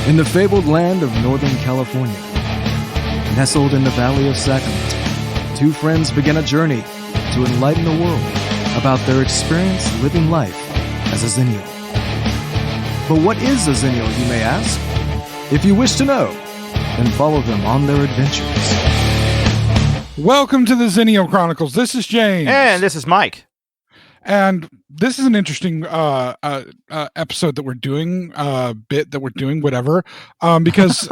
In the fabled land of Northern California, nestled in the Valley of Sacramento, two friends begin a journey to enlighten the world about their experience living life as a Xennial. But what is a Xennial, you may ask? If you wish to know, then follow them on their adventures. Welcome to the Xennial Chronicles. This is James. And this is Mike. And this is an interesting episode that we're doing, whatever. Because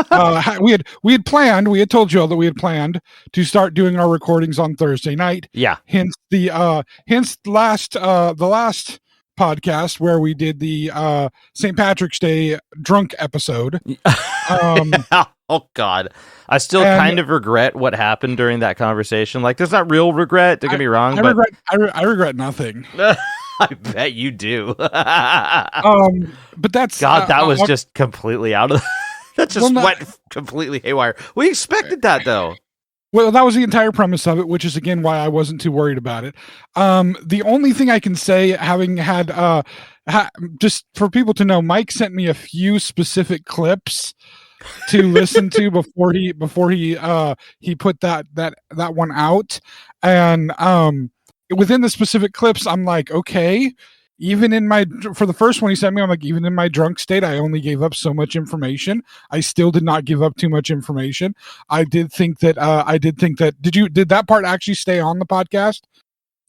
we had told you all that we had planned to start doing our recordings on Thursday night. Yeah. Hence the last podcast where we did the St. Patrick's Day drunk episode. Oh God, I still kind of regret what happened during that conversation. Like, there's not real regret. Don't get me wrong, but I regret nothing. I bet you do. But that's that was just completely out of. That just went completely haywire. We expected that though. Well, that was the entire premise of it, which is again why I wasn't too worried about it. The only thing I can say, having had just for people to know, Mike sent me a few specific clips to listen to before he put that one out, and within the specific clips, I'm like, okay. Even for the first one he sent me, I'm like, even in my drunk state, I only gave up so much information. I still did not give up too much information. I did think that did that part actually stay on the podcast?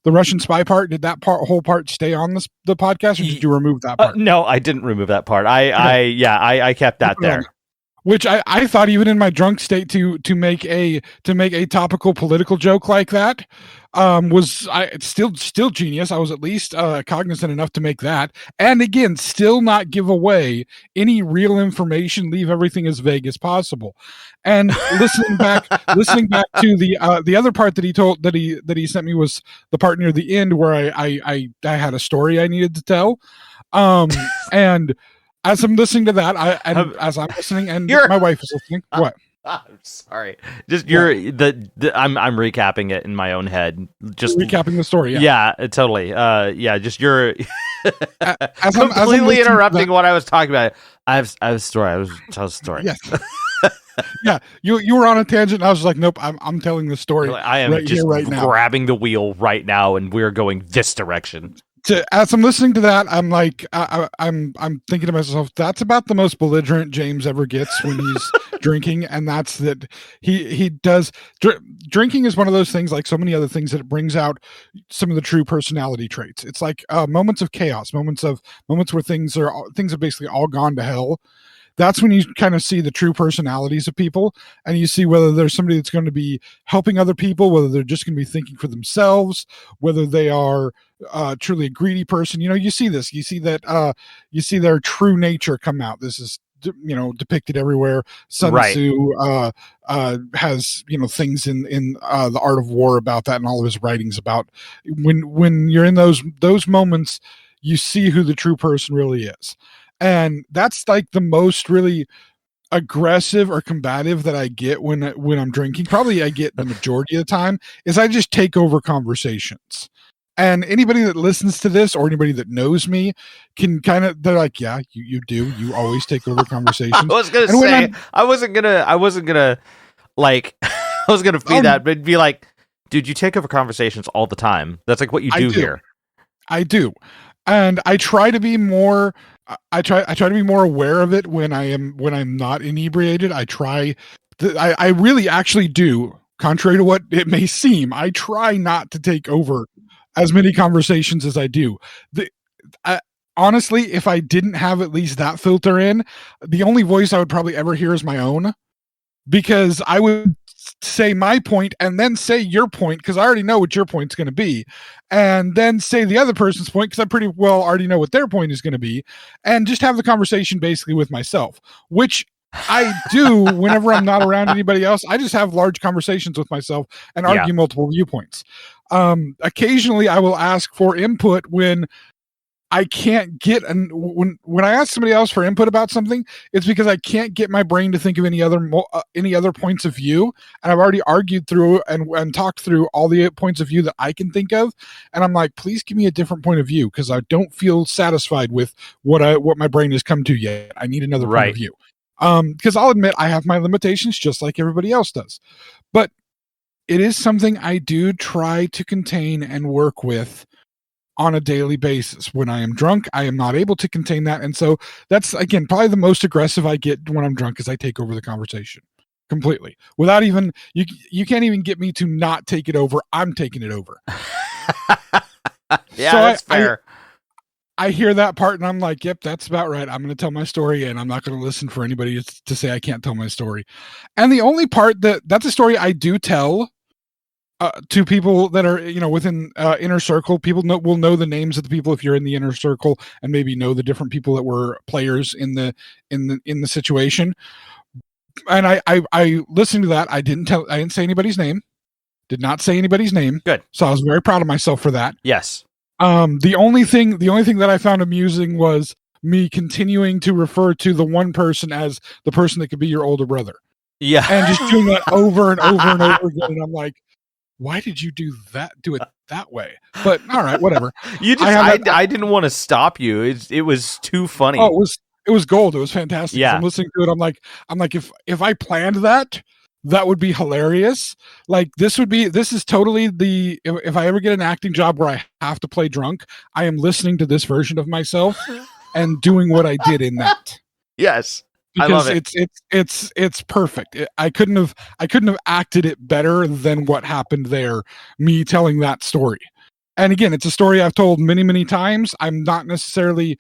The Russian spy part, did that whole part stay on the podcast, or did you remove that part? No, I didn't remove that part. I kept that there. Which I thought, even in my drunk state, to make a topical political joke like that was still genius. I was at least cognizant enough to make that, and again, still not give away any real information. Leave everything as vague as possible. And listening back to the other part that he sent me was the part near the end where I had a story I needed to tell, and. As I'm listening to that, as I'm listening, and my wife is listening. What? I'm sorry. Just I'm recapping it in my own head. Just recapping the story. Yeah, totally. Just you're completely interrupting what I was talking about. I have a story. I was telling a story. Yes. Yeah, you were on a tangent. And I was like, nope, I'm telling the story. I am right just here, right now. grabbing the wheel right now, and we're going this direction. As I'm listening to that, I'm like, I'm thinking to myself, that's about the most belligerent James ever gets when he's drinking, and that's that he does. Drinking is one of those things, like so many other things, that it brings out some of the true personality traits. It's like moments of chaos, moments where things have basically all gone to hell. That's when you kind of see the true personalities of people, and you see whether there's somebody that's going to be helping other people, whether they're just going to be thinking for themselves, whether they are truly a greedy person. You see this. You see that. You see their true nature come out. This is depicted everywhere. Sun Tzu has things in the Art of War about that, and all of his writings about when you're in those moments, you see who the true person really is. And that's like the most really aggressive or combative that I get when I'm drinking. Probably I get the majority of the time is I just take over conversations. And anybody that listens to this or anybody that knows me can they're like, yeah, you do. You always take over conversations. I was gonna say I wasn't gonna like I was gonna feed that, but be like, dude, you take over conversations all the time. That's like what you do here. I do. And I try to be more. I try to be more aware of it when I'm not inebriated. I really actually do. Contrary to what it may seem, I try not to take over as many conversations as I do. Honestly, if I didn't have at least that filter in, the only voice I would probably ever hear is my own, because I would say my point and then say your point, because I already know what your point's going to be, and then say the other person's point, because I pretty well already know what their point is going to be, and just have the conversation basically with myself, which I do whenever I'm not around anybody else. I just have large conversations with myself and argue multiple viewpoints. Occasionally I will ask for input when I can't get, and when I ask somebody else for input about something, it's because I can't get my brain to think of any other points of view, and I've already argued through and talked through all the points of view that I can think of, and I'm like, please give me a different point of view, because I don't feel satisfied with what my brain has come to yet. I need another point of view. Because I'll admit I have my limitations just like everybody else does. But it is something I do try to contain and work with on a daily basis. When I am drunk, I am not able to contain that. And so that's, again, probably the most aggressive I get when I'm drunk is I take over the conversation completely without even, you can't even get me to not take it over. I'm taking it over. Yeah, so that's fair. I hear that part and I'm like, yep, that's about right. I'm going to tell my story and I'm not going to listen for anybody to say I can't tell my story. And the only part that's a story I do tell to people that are, within inner circle. People will know the names of the people if you're in the inner circle and maybe know the different people that were players in the situation. And I listened to that. I didn't say anybody's name. Did not say anybody's name. Good. So I was very proud of myself for that. Yes. The only thing that I found amusing was me continuing to refer to the one person as the person that could be your older brother. Yeah. And just doing that over and over and over again. And I'm like, why did you do it that way? But all right, whatever. I didn't want to stop you. It was too funny. Oh, it was gold. It was fantastic. Yeah. I'm listening to it. I'm like, if I planned that would be hilarious. Like this is totally if I ever get an acting job where I have to play drunk, I am listening to this version of myself and doing what I did in that. Yes. Because I love it. It's perfect. I couldn't have acted it better than what happened there, me telling that story. And again, it's a story I've told many, many times. I'm not necessarily,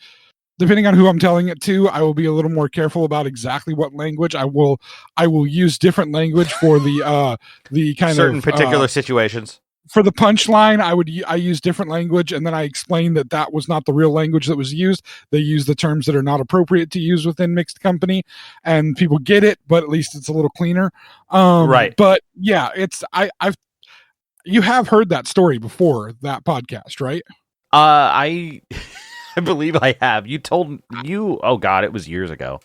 depending on who I'm telling it to, I will be a little more careful about exactly what language I will use different language for the kind certain of particular situations. For the punchline, I use different language, and then I explain that was not the real language that was used. They use the terms that are not appropriate to use within mixed company, and people get it, but at least it's a little cleaner. Right. But yeah, you have heard that story before that podcast, right? I believe I have. You told you. Oh God, it was years ago.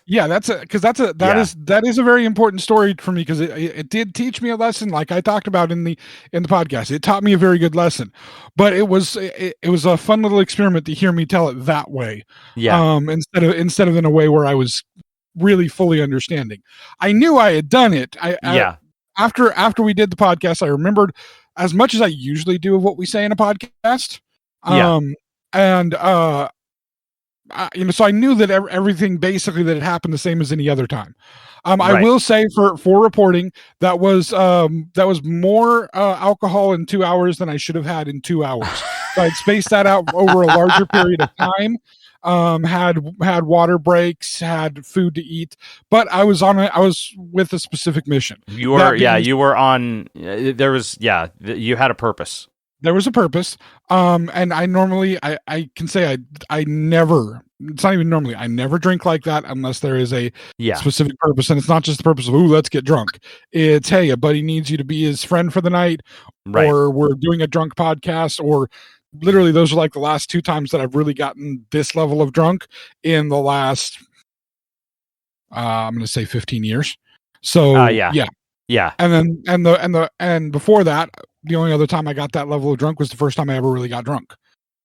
Yeah, that is a very important story for me because it did teach me a lesson, like I talked about in the podcast. It taught me a very good lesson, but it was a fun little experiment to hear me tell it that way. Yeah. Instead of in a way where I was really fully understanding. I knew I had done it. After we did the podcast, I remembered as much as I usually do of what we say in a podcast. So I knew that everything basically that had happened the same as any other time. Right. I will say for reporting that was more alcohol in 2 hours than I should have had in 2 hours. So I'd spaced that out over a larger period of time. Had water breaks, had food to eat, but I was with a specific mission. You were on. You had a purpose. There was a purpose. And I normally, I can say I never, it's not even normally, I never drink like that unless there is a specific purpose. And it's not just the purpose of, let's get drunk. It's, hey, a buddy needs you to be his friend for the night, right? Or we're doing a drunk podcast, or literally those are like the last 2 times that I've really gotten this level of drunk in the last, I'm going to say 15 years. So yeah. And before that, the only other time I got that level of drunk was the first time I ever really got drunk.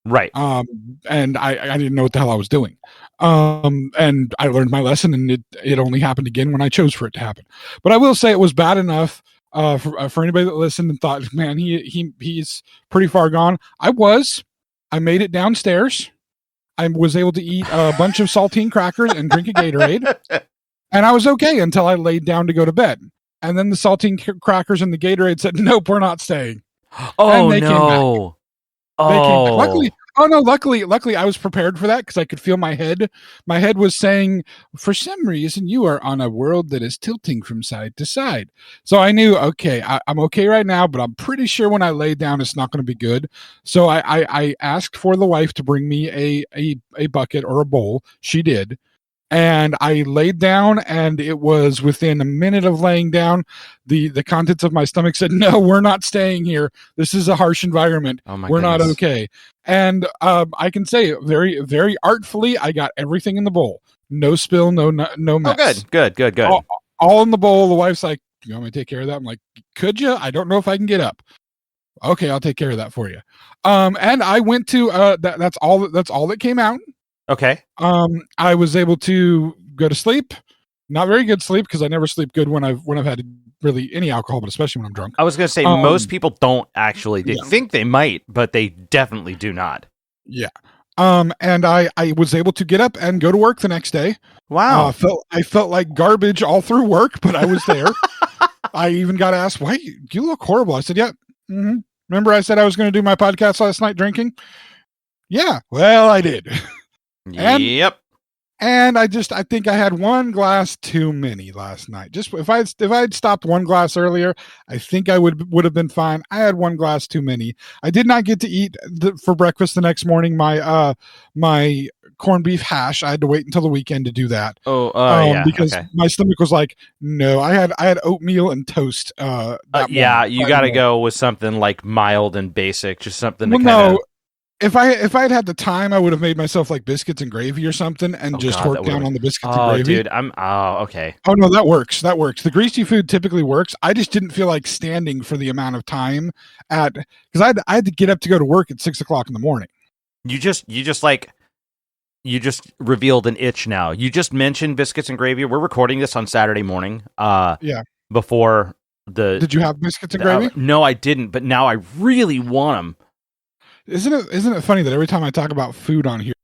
Right. And I didn't know what the hell I was doing. And I learned my lesson, and it only happened again when I chose for it to happen. But I will say it was bad enough for anybody that listened and thought, man, he's pretty far gone. I made it downstairs. I was able to eat a bunch of saltine crackers and drink a Gatorade. And I was okay until I laid down to go to bed. And then the saltine crackers and the Gatorade said, nope, we're not staying. Oh, no. Came back. Luckily, I was prepared for that because I could feel my head. My head was saying, for some reason, you are on a world that is tilting from side to side. So I knew, okay, I'm okay right now, but I'm pretty sure when I lay down, it's not going to be good. So I asked for the wife to bring me a bucket or a bowl. She did. And I laid down, and it was within a minute of laying down, the contents of my stomach said, no, we're not staying here. This is a harsh environment. Oh, we're not okay. And I can say very, very artfully, I got everything in the bowl. No spill, no mess. Oh, good. All in the bowl. The wife's like, you want me to take care of that? I'm like, could you? I don't know if I can get up. Okay, I'll take care of that for you. And I went to that's all that came out. Okay. I was able to go to sleep, Not very good sleep because I never sleep good when I've had really any alcohol, but especially when I'm drunk. I was going to say most people don't actually. They think they might, but they definitely do not. Yeah. And I was able to get up and go to work the next day. Wow. I felt like garbage all through work, but I was there. I even got asked, "Why you look horrible?" I said, "Yeah. Mm-hmm. Remember I said I was going to do my podcast last night drinking? Yeah. Well, I did." Yep. And I think I had one glass too many last night. Just if I had stopped one glass earlier, I think I would have been fine. I had one glass too many. I did not get to eat for breakfast the next morning my my corned beef hash. I had to wait until the weekend to do that. Yeah, because my stomach was like, no. I had oatmeal and toast. Yeah, you got to go with something like mild and basic, just something to kind of. If I had had the time, I would have made myself like biscuits and gravy or something, and worked down on the biscuits and gravy. Dude, okay. Oh no, that works. That works. The greasy food typically works. I just didn't feel like standing for the amount of time because I had to get up to go to work at 6:00 in the morning. You just revealed an itch now. You just mentioned biscuits and gravy. We're recording this on Saturday morning. Yeah. Before the. Did you have biscuits and gravy? No, I didn't. But now I really want them. Isn't it funny that every time I talk about food on here,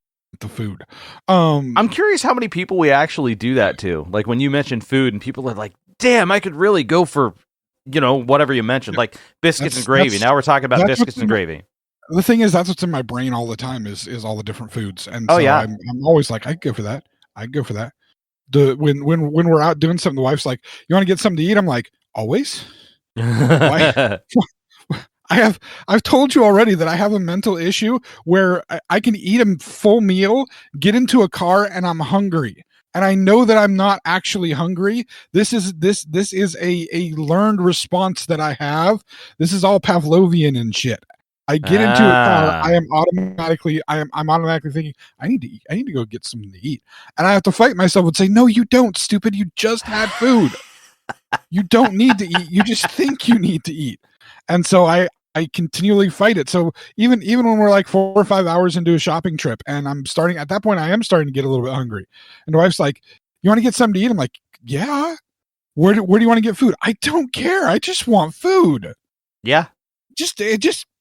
the food? I'm curious how many people we actually do that to. Like when you mentioned food, and people are like, "Damn, I could really go for, whatever you mentioned, like biscuits and gravy." Now we're talking about biscuits and gravy. The thing is, that's what's in my brain all the time is all the different foods, and I'm always like, I'd go for that. I'd go for that. When we're out doing something, the wife's like, "You want to get something to eat?" I'm like, "Always." I've told you already that I have a mental issue where I can eat a full meal, get into a car, and I'm hungry. And I know that I'm not actually hungry. This is a learned response that I have. This is all Pavlovian and shit. I get into a car, I'm automatically thinking, I need to eat. I need to go get something to eat. And I have to fight myself and say, no, you don't, stupid. You just had food. You don't need to eat. You just think you need to eat. And so I continually fight it. So even when we're like 4 or 5 hours into a shopping trip and at that point I am starting to get a little bit hungry. And the wife's like, "You want to get something to eat?" I'm like, "Yeah." Where do you want to get food? I don't care. I just want food. Yeah. Just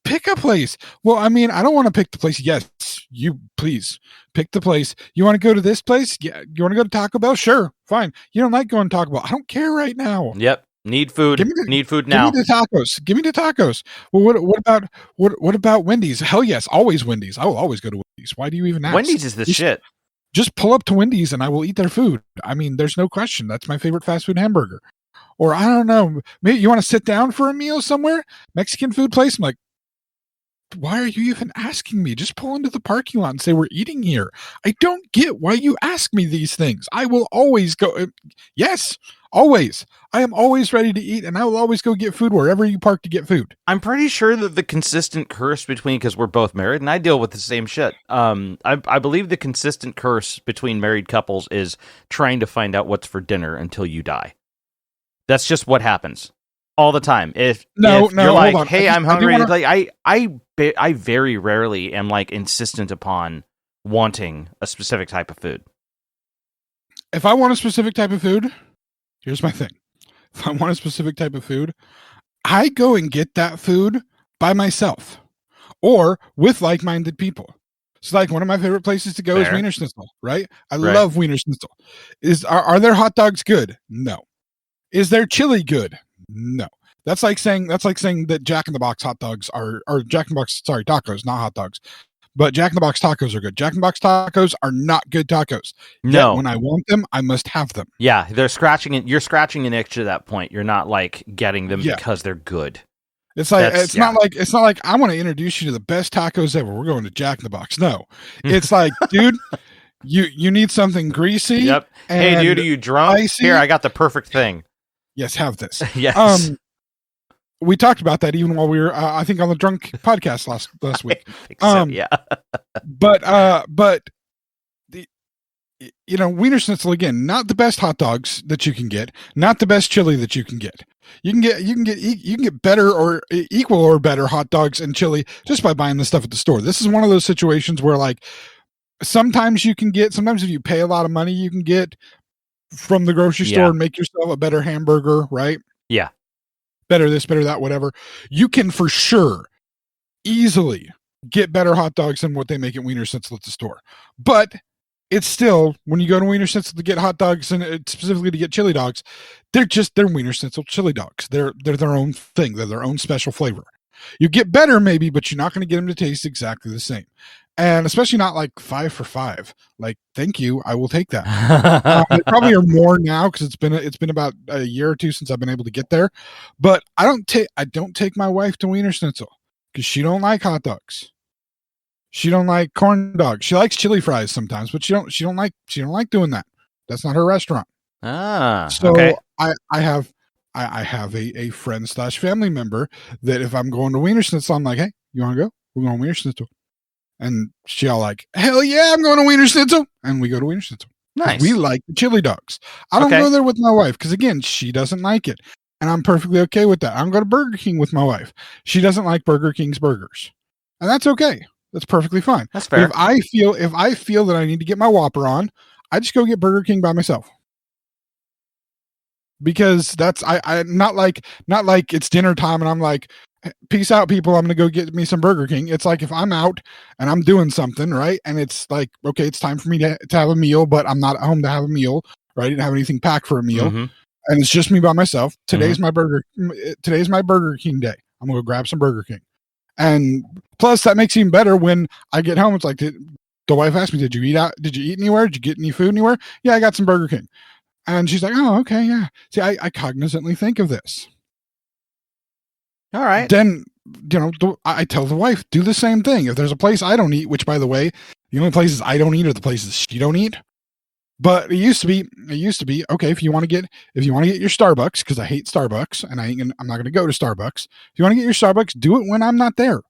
pick a place. Well, I mean, I don't want to pick the place. Yes, you please pick the place. You want to go to this place? Yeah. You want to go to Taco Bell? Sure. Fine. You don't like going to Taco Bell. I don't care right now. Yep. Need food. Need food now. Give me the tacos. Well, what about Wendy's? Hell yes, always Wendy's. I will always go to Wendy's. Why do you even ask? Wendy's is the shit. Just pull up to Wendy's and I will eat their food. I mean, there's no question. That's my favorite fast food hamburger. Or I don't know, maybe you want to sit down for a meal somewhere? Mexican food place? I'm like, why are you even asking me? Just pull into the parking lot and say we're eating here. I don't get why you ask me these things. I will always go. Yes, always. I am always ready to eat, and I will always go get food wherever you park to get food. I'm pretty sure that the consistent curse between, because we're both married, and I deal with the same shit. I believe the consistent curse between married couples is trying to find out what's for dinner until you die. That's just what happens all the time. If you're like, "Hey, I'm hungry," like I very rarely am like insistent upon wanting a specific type of food. If I want a specific type of food, here's my thing. If I want a specific type of food, I go and get that food by myself or with like-minded people. So like one of my favorite places to go is Wiener Schnitzel, right? I love Wiener Schnitzel. Are their hot dogs good? No. Is their chili good? No. That's like saying that Jack in the Box hot dogs tacos, not hot dogs. But Jack in the Box tacos are good. Jack in the Box tacos are not good tacos. No. Yet when I want them, I must have them. Yeah, you're scratching an itch at that point. You're not like getting them because they're good. It's like it's not like I want to introduce you to the best tacos ever. We're going to Jack in the Box. No. It's like, dude, you need something greasy. Yep. Hey, dude, are you drunk? Spicy? Here, I got the perfect thing. Yes, have this. Yes. We talked about that even while we were, I think, on the drunk podcast last week. Yeah. but the, Wiener Schnitzel, again, not the best hot dogs that you can get, not the best chili that you can get. You can get better or equal or better hot dogs and chili just by buying the stuff at the store. This is one of those situations where, like, sometimes if you pay a lot of money, you can get from the grocery Yeah. store and make yourself a better hamburger, right? Yeah. Better this, better that, whatever. You can for sure easily get better hot dogs than what they make at Wiener Schnitzel at the store. But it's still, when you go to Wiener Schnitzel to get hot dogs and specifically to get chili dogs, they're Wiener Schnitzel chili dogs. They're their own thing. They're their own special flavor. You get better maybe, but you're not going to get them to taste exactly the same. And especially not like 5 for $5. Like, thank you, I will take that. They probably are more now because it's been about a year or two since I've been able to get there. But I don't take my wife to Wiener Schnitzel because she don't like hot dogs. She don't like corn dogs. She likes chili fries sometimes, but she don't like doing that. That's not her restaurant. So okay. I have a friend / family member that if I'm going to Wiener Schnitzel, I'm like, hey, you want to go? We're going to Wiener Schnitzel. And she all like, hell yeah, I'm going to Wiener Schnitzel. And we go to Wiener Schnitzel. Nice. We like the chili dogs. I don't go there with my wife because, again, she doesn't like it. And I'm perfectly okay with that. I don't go to Burger King with my wife. She doesn't like Burger King's burgers. And that's okay. That's perfectly fine. That's fair. If I feel that I need to get my Whopper on, I just go get Burger King by myself. Because that's I not like it's dinner time and I'm like, peace out, people, I'm gonna go get me some Burger King. It's like if I'm out and I'm doing something, right? And it's like, okay, it's time for me to have a meal, but I'm not at home to have a meal, right? I didn't have anything packed for a meal. Mm-hmm. And it's just me by myself. Today's my Burger King day. I'm gonna go grab some Burger King. And plus that makes it even better when I get home. It's like the wife asked me, did you eat out? Did you eat anywhere? Did you get any food anywhere? Yeah, I got some Burger King. And she's like, oh, okay, yeah. See, I cognizantly think of this. All right. Then, I tell the wife, do the same thing. If there's a place I don't eat, which, by the way, the only places I don't eat are the places she don't eat. But it used to be, okay, if you want to get your Starbucks, because I hate Starbucks, and I'm not going to go to Starbucks. If you want to get your Starbucks, do it when I'm not there.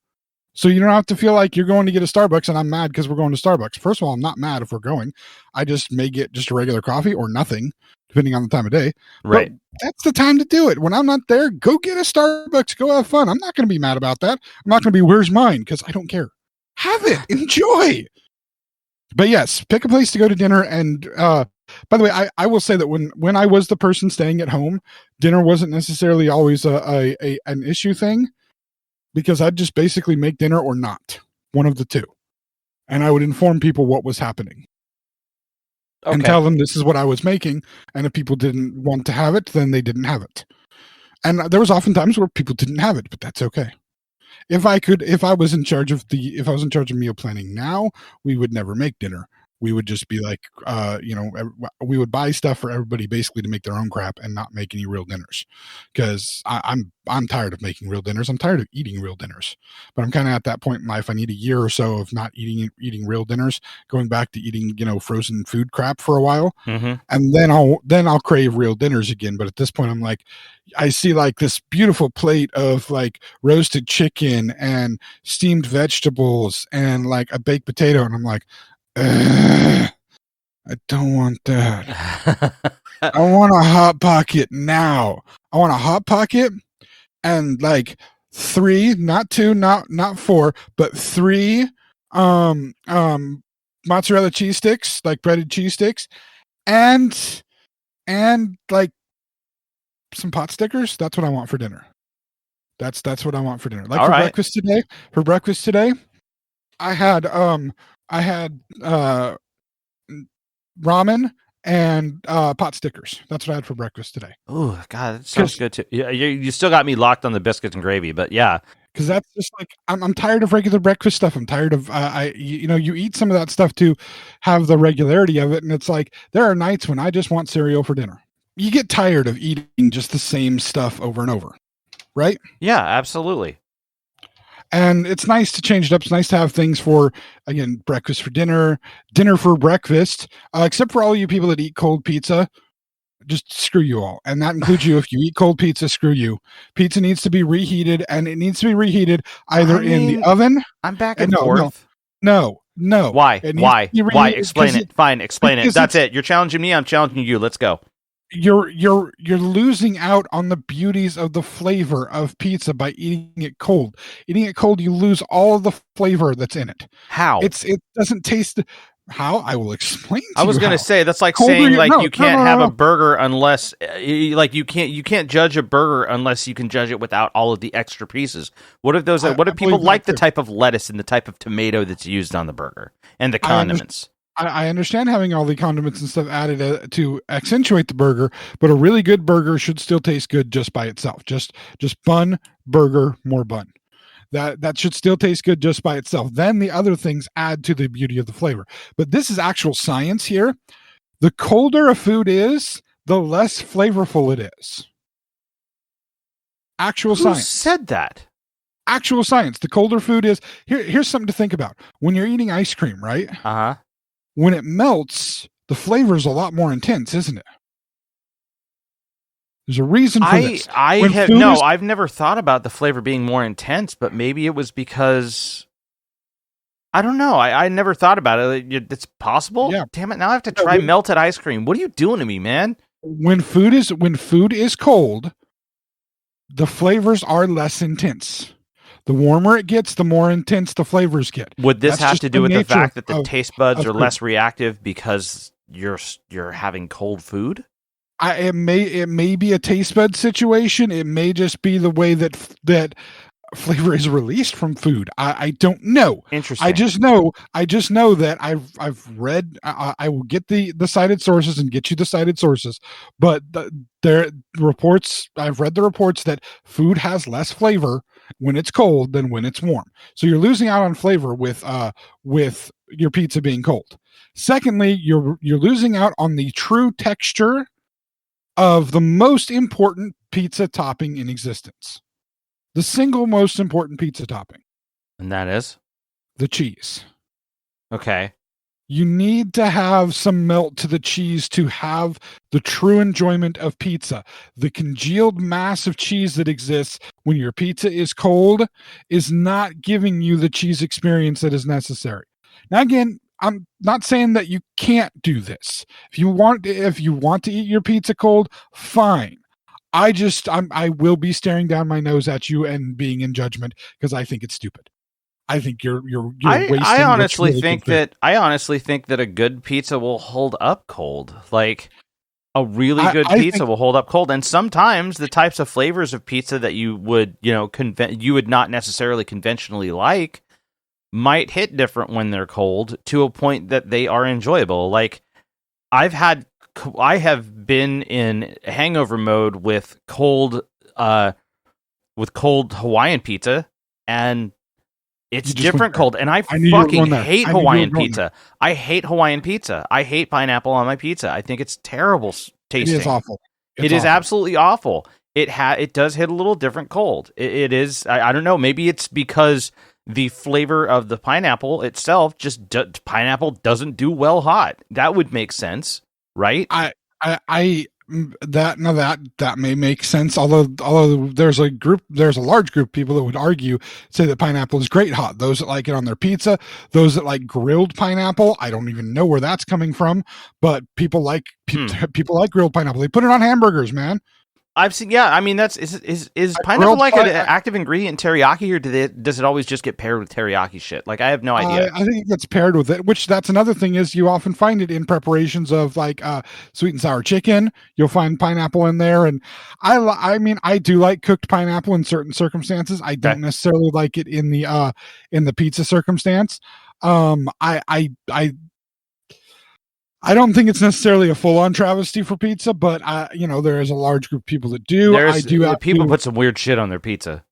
So you don't have to feel like you're going to get a Starbucks and I'm mad because we're going to Starbucks. First of all, I'm not mad if we're going. I just may get just a regular coffee or nothing, depending on the time of day. Right. But that's the time to do it. When I'm not there, go get a Starbucks. Go have fun. I'm not going to be mad about that. I'm not going to be, where's mine? Because I don't care. Have it. Enjoy. But yes, pick a place to go to dinner. And by the way, I will say that when I was the person staying at home, dinner wasn't necessarily always an issue thing. Because I'd just basically make dinner or not, one of the two. And I would inform people what was happening. Okay. And tell them this is what I was making. And if people didn't want to have it, then they didn't have it. And there was often times where people didn't have it, but that's okay. If I was in charge of meal planning now, we would never make dinner. We would just be like, we would buy stuff for everybody basically to make their own crap and not make any real dinners. Because I'm tired of making real dinners. I'm tired of eating real dinners. But I'm kind of at that point in life. I need a year or so of not eating real dinners, going back to eating, frozen food crap for a while. Mm-hmm. And then I'll crave real dinners again. But at this point, I'm like, I see like this beautiful plate of like roasted chicken and steamed vegetables and like a baked potato. And I'm like, I don't want that. I want a Hot Pocket now. I want a Hot Pocket and like 3, not 2, not 4, but 3 mozzarella cheese sticks, like breaded cheese sticks, and like some pot stickers. That's what I want for dinner. That's what I want for dinner. Like all for right. breakfast today, I had ramen and pot stickers. That's what I had for breakfast today. Oh God, that sounds good too. You still got me locked on the biscuits and gravy, but yeah, because that's just like I'm tired of regular breakfast stuff. I'm tired of you eat some of that stuff to have the regularity of it, and it's like there are nights when I just want cereal for dinner. You get tired of eating just the same stuff over and over, right? Yeah, absolutely. And it's nice to change it up. It's nice to have things for, again, breakfast for dinner, dinner for breakfast, except for all you people that eat cold pizza. Just screw you all. And that includes you. If you eat cold pizza, screw you. Pizza needs to be reheated, and it needs to be reheated either in the oven. I'm back and forth. No. Why? Explain it. Fine, explain it. That's it. You're challenging me. I'm challenging you. Let's go. You're losing out on the beauties of the flavor of pizza by eating it cold. Eating it cold, you lose all of the flavor that's in it. How? It doesn't taste How? I will explain to you. I was going how. to say that's like Colder saying you- like no, you no, can't no, no, have no. a burger unless like you can't judge a burger unless you can judge it without all of the extra pieces. What if what if people believe like that the too. type of lettuce and the type of tomato that's used on the burger and the I under- condiments? I understand having all the condiments and stuff added to accentuate the burger, but a really good burger should still taste good just by itself. Just bun, burger, more bun. That should still taste good just by itself. Then the other things add to the beauty of the flavor. But this is actual science here. The colder a food is, the less flavorful it is. Actual Who science. said that? Actual science. The colder food is, here's something to think about. When you're eating ice cream, right? Uh-huh. When it melts, the flavor is a lot more intense, isn't it? There's a reason for this. I've never thought about the flavor being more intense, but maybe it was because I don't know. I never thought about it. It's possible. Yeah. Damn it! Now I have to try melted ice cream. What are you doing to me, man? When food is cold, the flavors are less intense. The warmer it gets, the more intense the flavors get. Would this have to do with the fact that the taste buds are food. less reactive because you're having cold food? It may be a taste bud situation. It may just be the way that flavor is released from food. I don't know. Interesting. I just know that I've read. I will get the cited sources and get you the cited sources. But there reports. I've read the reports that food has less flavor when it's cold than when it's warm. So you're losing out on flavor with your pizza being cold. Secondly, you're losing out on the true texture of the most important pizza topping in existence. The single most important pizza topping. And that is? The cheese. Okay. You need to have some melt to the cheese to have the true enjoyment of pizza. The congealed mass of cheese that exists when your pizza is cold is not giving you the cheese experience that is necessary. Now, again, I'm not saying that you can't do this. If you want to eat your pizza cold, fine. I will be staring down my nose at you and being in judgment because I think it's stupid. I think you're wasting. I honestly think that a good pizza will hold up cold. Like a really good pizza will hold up cold, and sometimes the types of flavors of pizza that you would you would not necessarily conventionally like might hit different when they're cold to a point that they are enjoyable. Like I have been in hangover mode with cold Hawaiian pizza, and it's different cold. And I fucking hate Hawaiian pizza. I hate Hawaiian pizza. I hate pineapple on my pizza. I think it's terrible tasting. It is awful. It is absolutely awful. It does hit a little different cold. It is. I don't know. Maybe it's because the flavor of the pineapple itself pineapple doesn't do well hot. That would make sense, right? That may make sense. Although there's a large group of people that would say that pineapple is great hot. Those that like it on their pizza, those that like grilled pineapple. I don't even know where that's coming from, but people like grilled pineapple. They put it on hamburgers, man. I've seen. Yeah, I mean, is pineapple like an active ingredient in teriyaki, or does it always just get paired with teriyaki shit? Like, I have no idea. I think it gets paired with it. Which that's another thing is you often find it in preparations of like sweet and sour chicken. You'll find pineapple in there, and I mean, I do like cooked pineapple in certain circumstances. I don't necessarily like it in the pizza circumstance. I don't think it's necessarily a full-on travesty for pizza, but there is a large group of people that do. People put some weird shit on their pizza.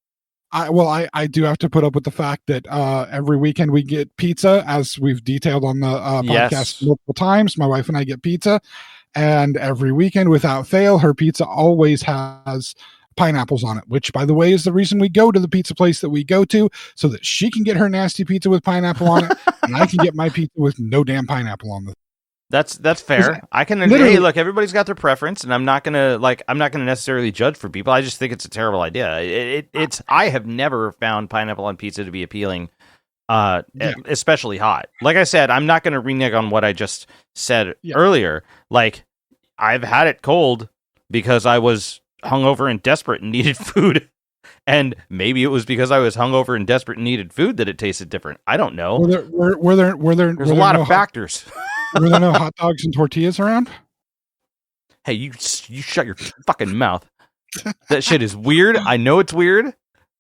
I do have to put up with the fact that every weekend we get pizza, as we've detailed on the podcast multiple times. My wife and I get pizza, and every weekend, without fail, her pizza always has pineapples on it, which, by the way, is the reason we go to the pizza place that we go to, so that she can get her nasty pizza with pineapple on it, and I can get my pizza with no damn pineapple on it. That's fair. I can agree. Hey, look, everybody's got their preference, and I'm not gonna necessarily judge for people. I just think it's a terrible idea. I have never found pineapple on pizza to be appealing, especially hot. Like I said, I'm not gonna renege on what I just said earlier. Like, I've had it cold because I was hungover and desperate and needed food, And maybe it was because I was hungover and desperate and needed food that it tasted different. I don't know. There's a lot of factors. Were there no hot dogs and tortillas around? Hey, you shut your fucking mouth. That shit is weird. I know it's weird,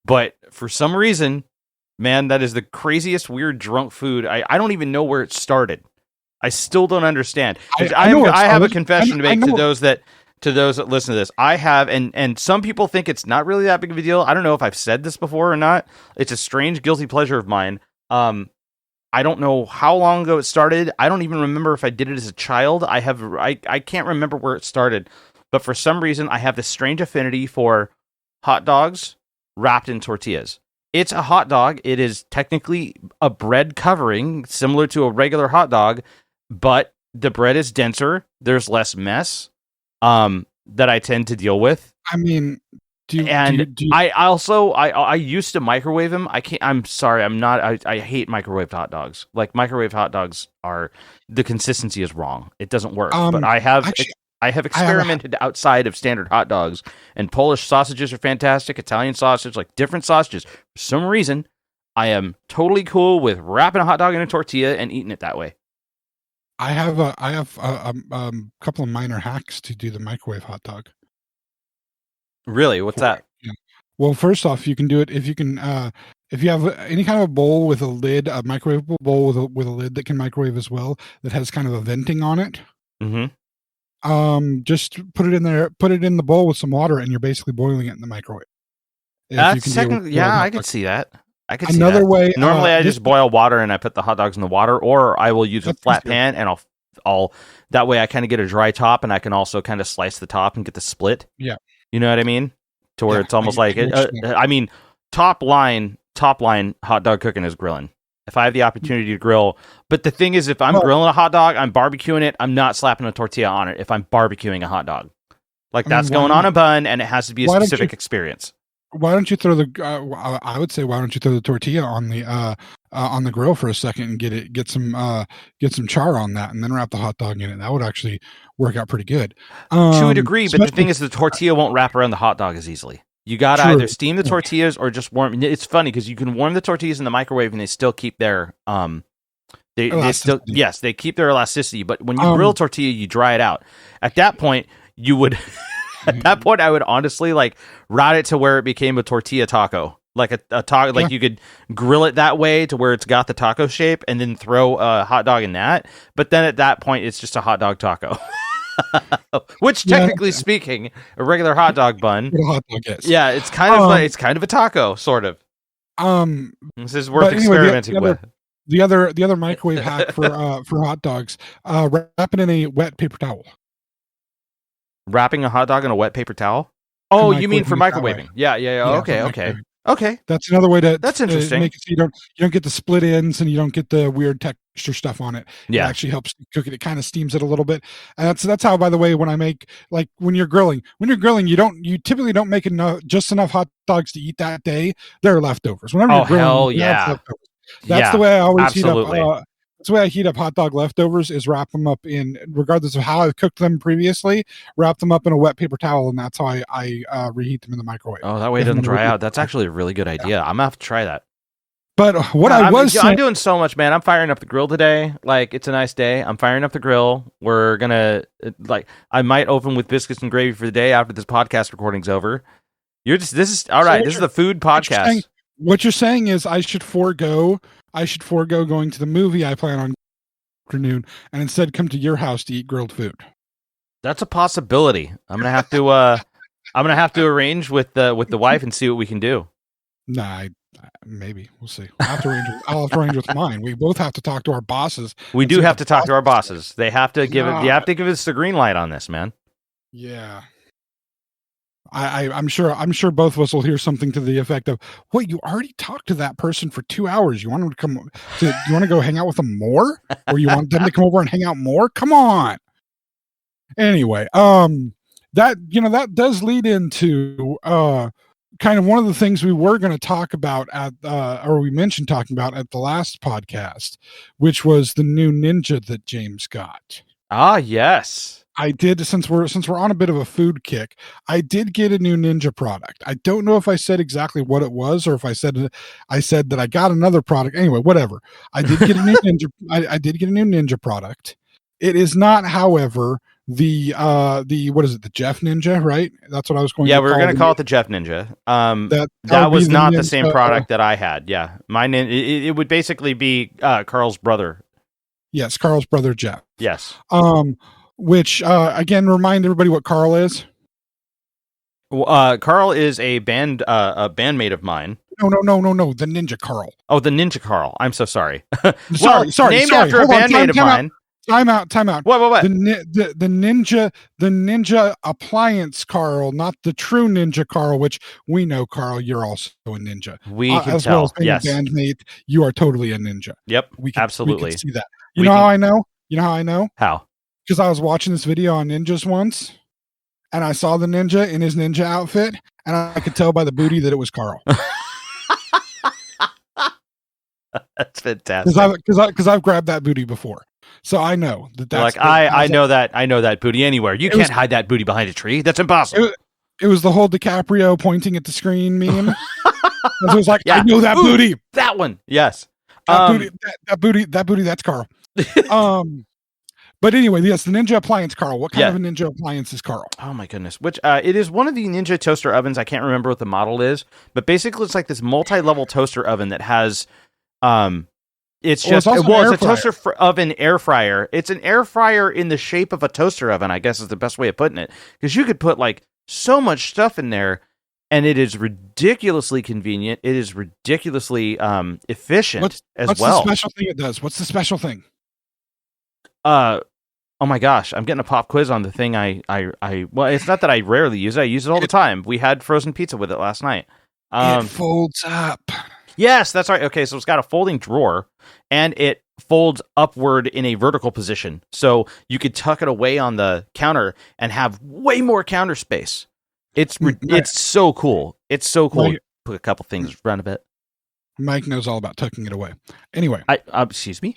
but for some reason, man, that is the craziest weird drunk food. I don't even know where it started. I still don't understand. I have a confession to make to those that listen to this. I have, and some people think it's not really that big of a deal. I don't know if I've said this before or not. It's a strange guilty pleasure of mine. I don't know how long ago it started. I don't even remember if I did it as a child. I can't remember where it started, but for some reason I have this strange affinity for hot dogs wrapped in tortillas. It's a hot dog. It is technically a bread covering similar to a regular hot dog, but the bread is denser. There's less mess that I tend to deal with. I mean, I used to microwave them. I'm sorry. I hate microwaved hot dogs. Like microwaved hot dogs the consistency is wrong. It doesn't work. But I have experimented outside of standard hot dogs, and Polish sausages are fantastic. Italian sausage, like different sausages. For some reason, I am totally cool with wrapping a hot dog in a tortilla and eating it that way. I have a couple of minor hacks to do the microwave hot dog. Really? What's that? Yeah. Well, first off, you can do it if you have any kind of a bowl with a lid, a microwavable bowl with a lid that can microwave as well, that has kind of a venting on it. Mm-hmm. Just put it in there, put it in the bowl with some water, and you're basically boiling it in the microwave. That's technically, I could see that. I could see another that. way. Normally, I just boil water and I put the hot dogs in the water, or I will use a flat pan and I'll that way I kind of get a dry top, and I can also kind of slice the top and get the split. Yeah. You know what I mean? To where it's almost like I mean, top line hot dog cooking is grilling. If I have the opportunity to grill, but the thing is, if I'm grilling a hot dog, I'm barbecuing it. I'm not slapping a tortilla on it. If I'm barbecuing a hot dog, like that's going on a bun, and it has to be a specific experience. Why don't you throw I would say, why don't you throw the tortilla on the grill for a second and get some char on that, and then wrap the hot dog in it. That would actually work out pretty good. To a degree, but the thing is, the tortilla won't wrap around the hot dog as easily. You got to either steam the tortillas or just warm. It's funny because you can warm the tortillas in the microwave and they still keep their they keep their elasticity. But when you grill tortilla, you dry it out. At that point, you would. At that point, I would honestly like route it to where it became a tortilla taco, like a taco. Like you could grill it that way to where it's got the taco shape, and then throw a hot dog in that. But then at that point, it's just a hot dog taco, which technically speaking, a regular hot dog bun. Hot dog is. Yeah, it's kind of a taco, sort of. This is worth experimenting with. The other microwave hack for hot dogs, wrap it in a wet paper towel. Wrapping a hot dog in a wet paper towel? Oh, you mean for microwaving? Yeah. Okay. That's another way to. That's interesting. Make it so you don't get the split ends and you don't get the weird texture stuff on it. Yeah, it actually helps cook it. It kind of steams it a little bit, and that's how. By the way, when I make when you're grilling, you typically don't make just enough hot dogs to eat that day. They're leftovers. Whenever you're grilling, hell yeah. That's the way I always absolutely. heat up. That's the way I heat up hot dog leftovers, is wrap them up in, regardless of how I cooked them previously, wrap them up in a wet paper towel, and that's how I reheat them in the microwave. Oh, that way it doesn't dry out. That's actually a really good idea. I'm gonna have to try that. But I'm doing so much, man. I'm firing up the grill today. Like, it's a nice day. I'm firing up the grill. We're gonna I might open with biscuits and gravy for the day after this podcast recording's over. This is the food podcast. What you're saying is I should forego going to the movie I plan on afternoon and instead come to your house to eat grilled food. That's a possibility. I'm gonna have to arrange with the wife and see what we can do. Nah, maybe we'll see. I'll have to arrange with mine. We both have to talk to our bosses. We do have to talk to our bosses. They have to give it. You have to give us the green light on this, man. Yeah. I'm sure both of us will hear something to the effect of, "What, you already talked to that person for 2 hours? You want them to come? You want to go hang out with them more, or you want them to come over and hang out more? Come on." Anyway, that does lead into kind of one of the things we were going to talk about or we mentioned talking about at the last podcast, which was the new Ninja that James got. Ah, yes. I did, since we're on a bit of a food kick, I did get a new Ninja product. I don't know if I said exactly what it was, or if I said that I got another product. Anyway, whatever. I did get a new Ninja. I did get a new Ninja product. It is not, however, the what is it? The Jeff Ninja, right? That's what I was going. Yeah, to we were call going to call it the Jeff Ninja. That would was be not the Ninja, same product that I had. Yeah, mine. It would basically be Carl's brother. Yes, Carl's brother Jeff. Yes. Which again, remind everybody what Carl is. Carl is a bandmate of mine. No, the Ninja Carl. Oh, the Ninja Carl. I'm so sorry. Sorry. Named after a bandmate of mine. Time out. What? The Ninja appliance Carl, not the true Ninja Carl, which we know, Carl, you're also a ninja. We can as tell. Well as being yes. a bandmate, you are totally a ninja. Yep. We Absolutely. can see that. You know how I know? How? Because I was watching this video on ninjas once, and I saw the ninja in his ninja outfit, and I could tell by the booty that it was Carl. That's fantastic. Because I've grabbed that booty before, so I know that's like I know that booty anywhere. You can't hide that booty behind a tree. That's impossible. It was the whole DiCaprio pointing at the screen meme. It was like, yeah. I know that booty. That one, yes. That booty. That's Carl. But anyway, yes, the Ninja appliance, Carl. What kind of a Ninja appliance is Carl? Oh my goodness! Which it is one of the Ninja toaster ovens. I can't remember what the model is, but basically it's like this multi-level toaster oven that has, it's a toaster oven air fryer. It's an air fryer in the shape of a toaster oven, I guess is the best way of putting it, because you could put like so much stuff in there, and it is ridiculously convenient. It is ridiculously efficient what's well. What's the special thing it does? What's the special thing? Oh my gosh, I'm getting a pop quiz on the thing well, it's not that I rarely use it. I use it all the time. We had frozen pizza with it last night. It folds up. Yes, that's right. Okay, so it's got a folding drawer, and it folds upward in a vertical position. So you could tuck it away on the counter and have way more counter space. It's so cool. It's so cool. Mike, put a couple things around a bit. Mike knows all about tucking it away. Anyway. Excuse me?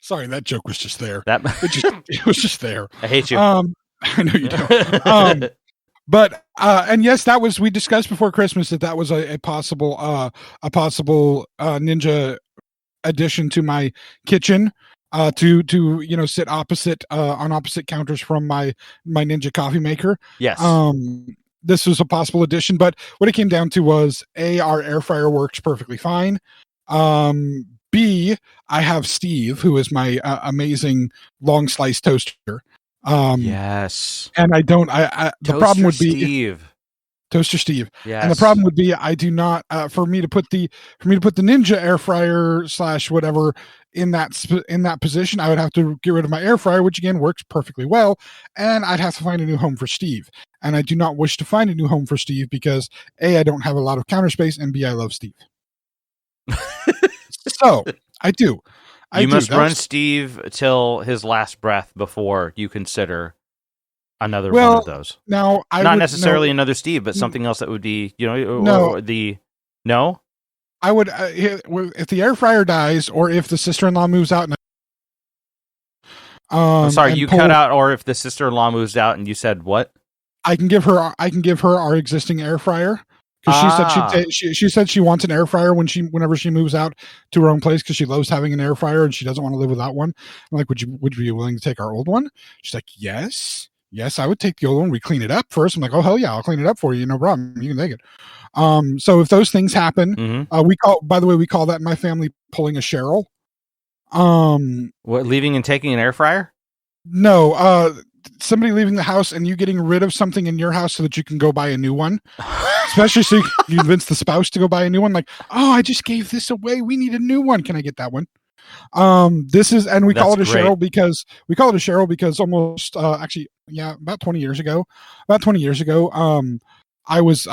Sorry, that joke was just there. It was just there. I hate you. I know you don't. But and yes, we discussed before Christmas that was a possible Ninja addition to my kitchen, to sit opposite on opposite counters from my Ninja coffee maker. Yes. This was a possible addition, but what it came down to was our air fryer works perfectly fine. B, I have Steve, who is my amazing long slice toaster. Yes. And I don't. The problem would be Toaster Steve. Yes. And the problem would be I do not. For me to put the Ninja air fryer / whatever in that position, I would have to get rid of my air fryer, which again works perfectly well, and I'd have to find a new home for Steve. And I do not wish to find a new home for Steve because A, I don't have a lot of counter space, and B, I love Steve. So I do. You must run Steve till his last breath before you consider another one of those. Now, not necessarily another Steve, but something else that would be, no. I would if the air fryer dies, or if the sister-in-law moves out. I'm sorry, you cut out. Or if the sister-in-law moves out, and you said what? I can give her our existing air fryer. Because she said she wants an air fryer whenever she moves out to her own place, because she loves having an air fryer and she doesn't want to live without one. I'm like, would you be willing to take our old one? She's like, yes, I would take the old one. We clean it up first. I'm like, oh hell yeah, I'll clean it up for you, no problem. You can take it. So if those things happen, we call that in my family pulling a Cheryl. What, leaving and taking an air fryer? No, somebody leaving the house and you getting rid of something in your house so that you can go buy a new one. Especially so you can convince the spouse to go buy a new one. Like, oh, I just gave this away. We need a new one. Can I get that one? We call it a Cheryl because almost about 20 years ago, I was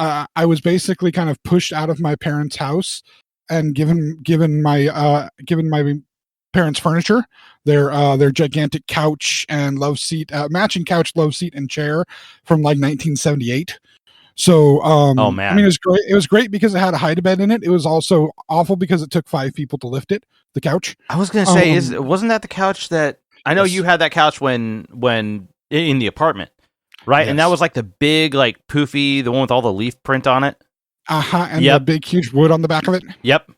basically kind of pushed out of my parents' house and given my parents' furniture, their gigantic couch and love seat, matching couch, love seat, and chair from like 1978. So, oh man, I mean, it was great. It was great because it had a hide-a-bed in it. It was also awful because it took 5 people to lift it, the couch. I was going to say, wasn't that the couch that I know Yes. you had that couch when in the apartment, right? And that Yes. was like the big, like poofy, the one with all the leaf print on it. And Yep. the big huge wood on the back of it. Yep.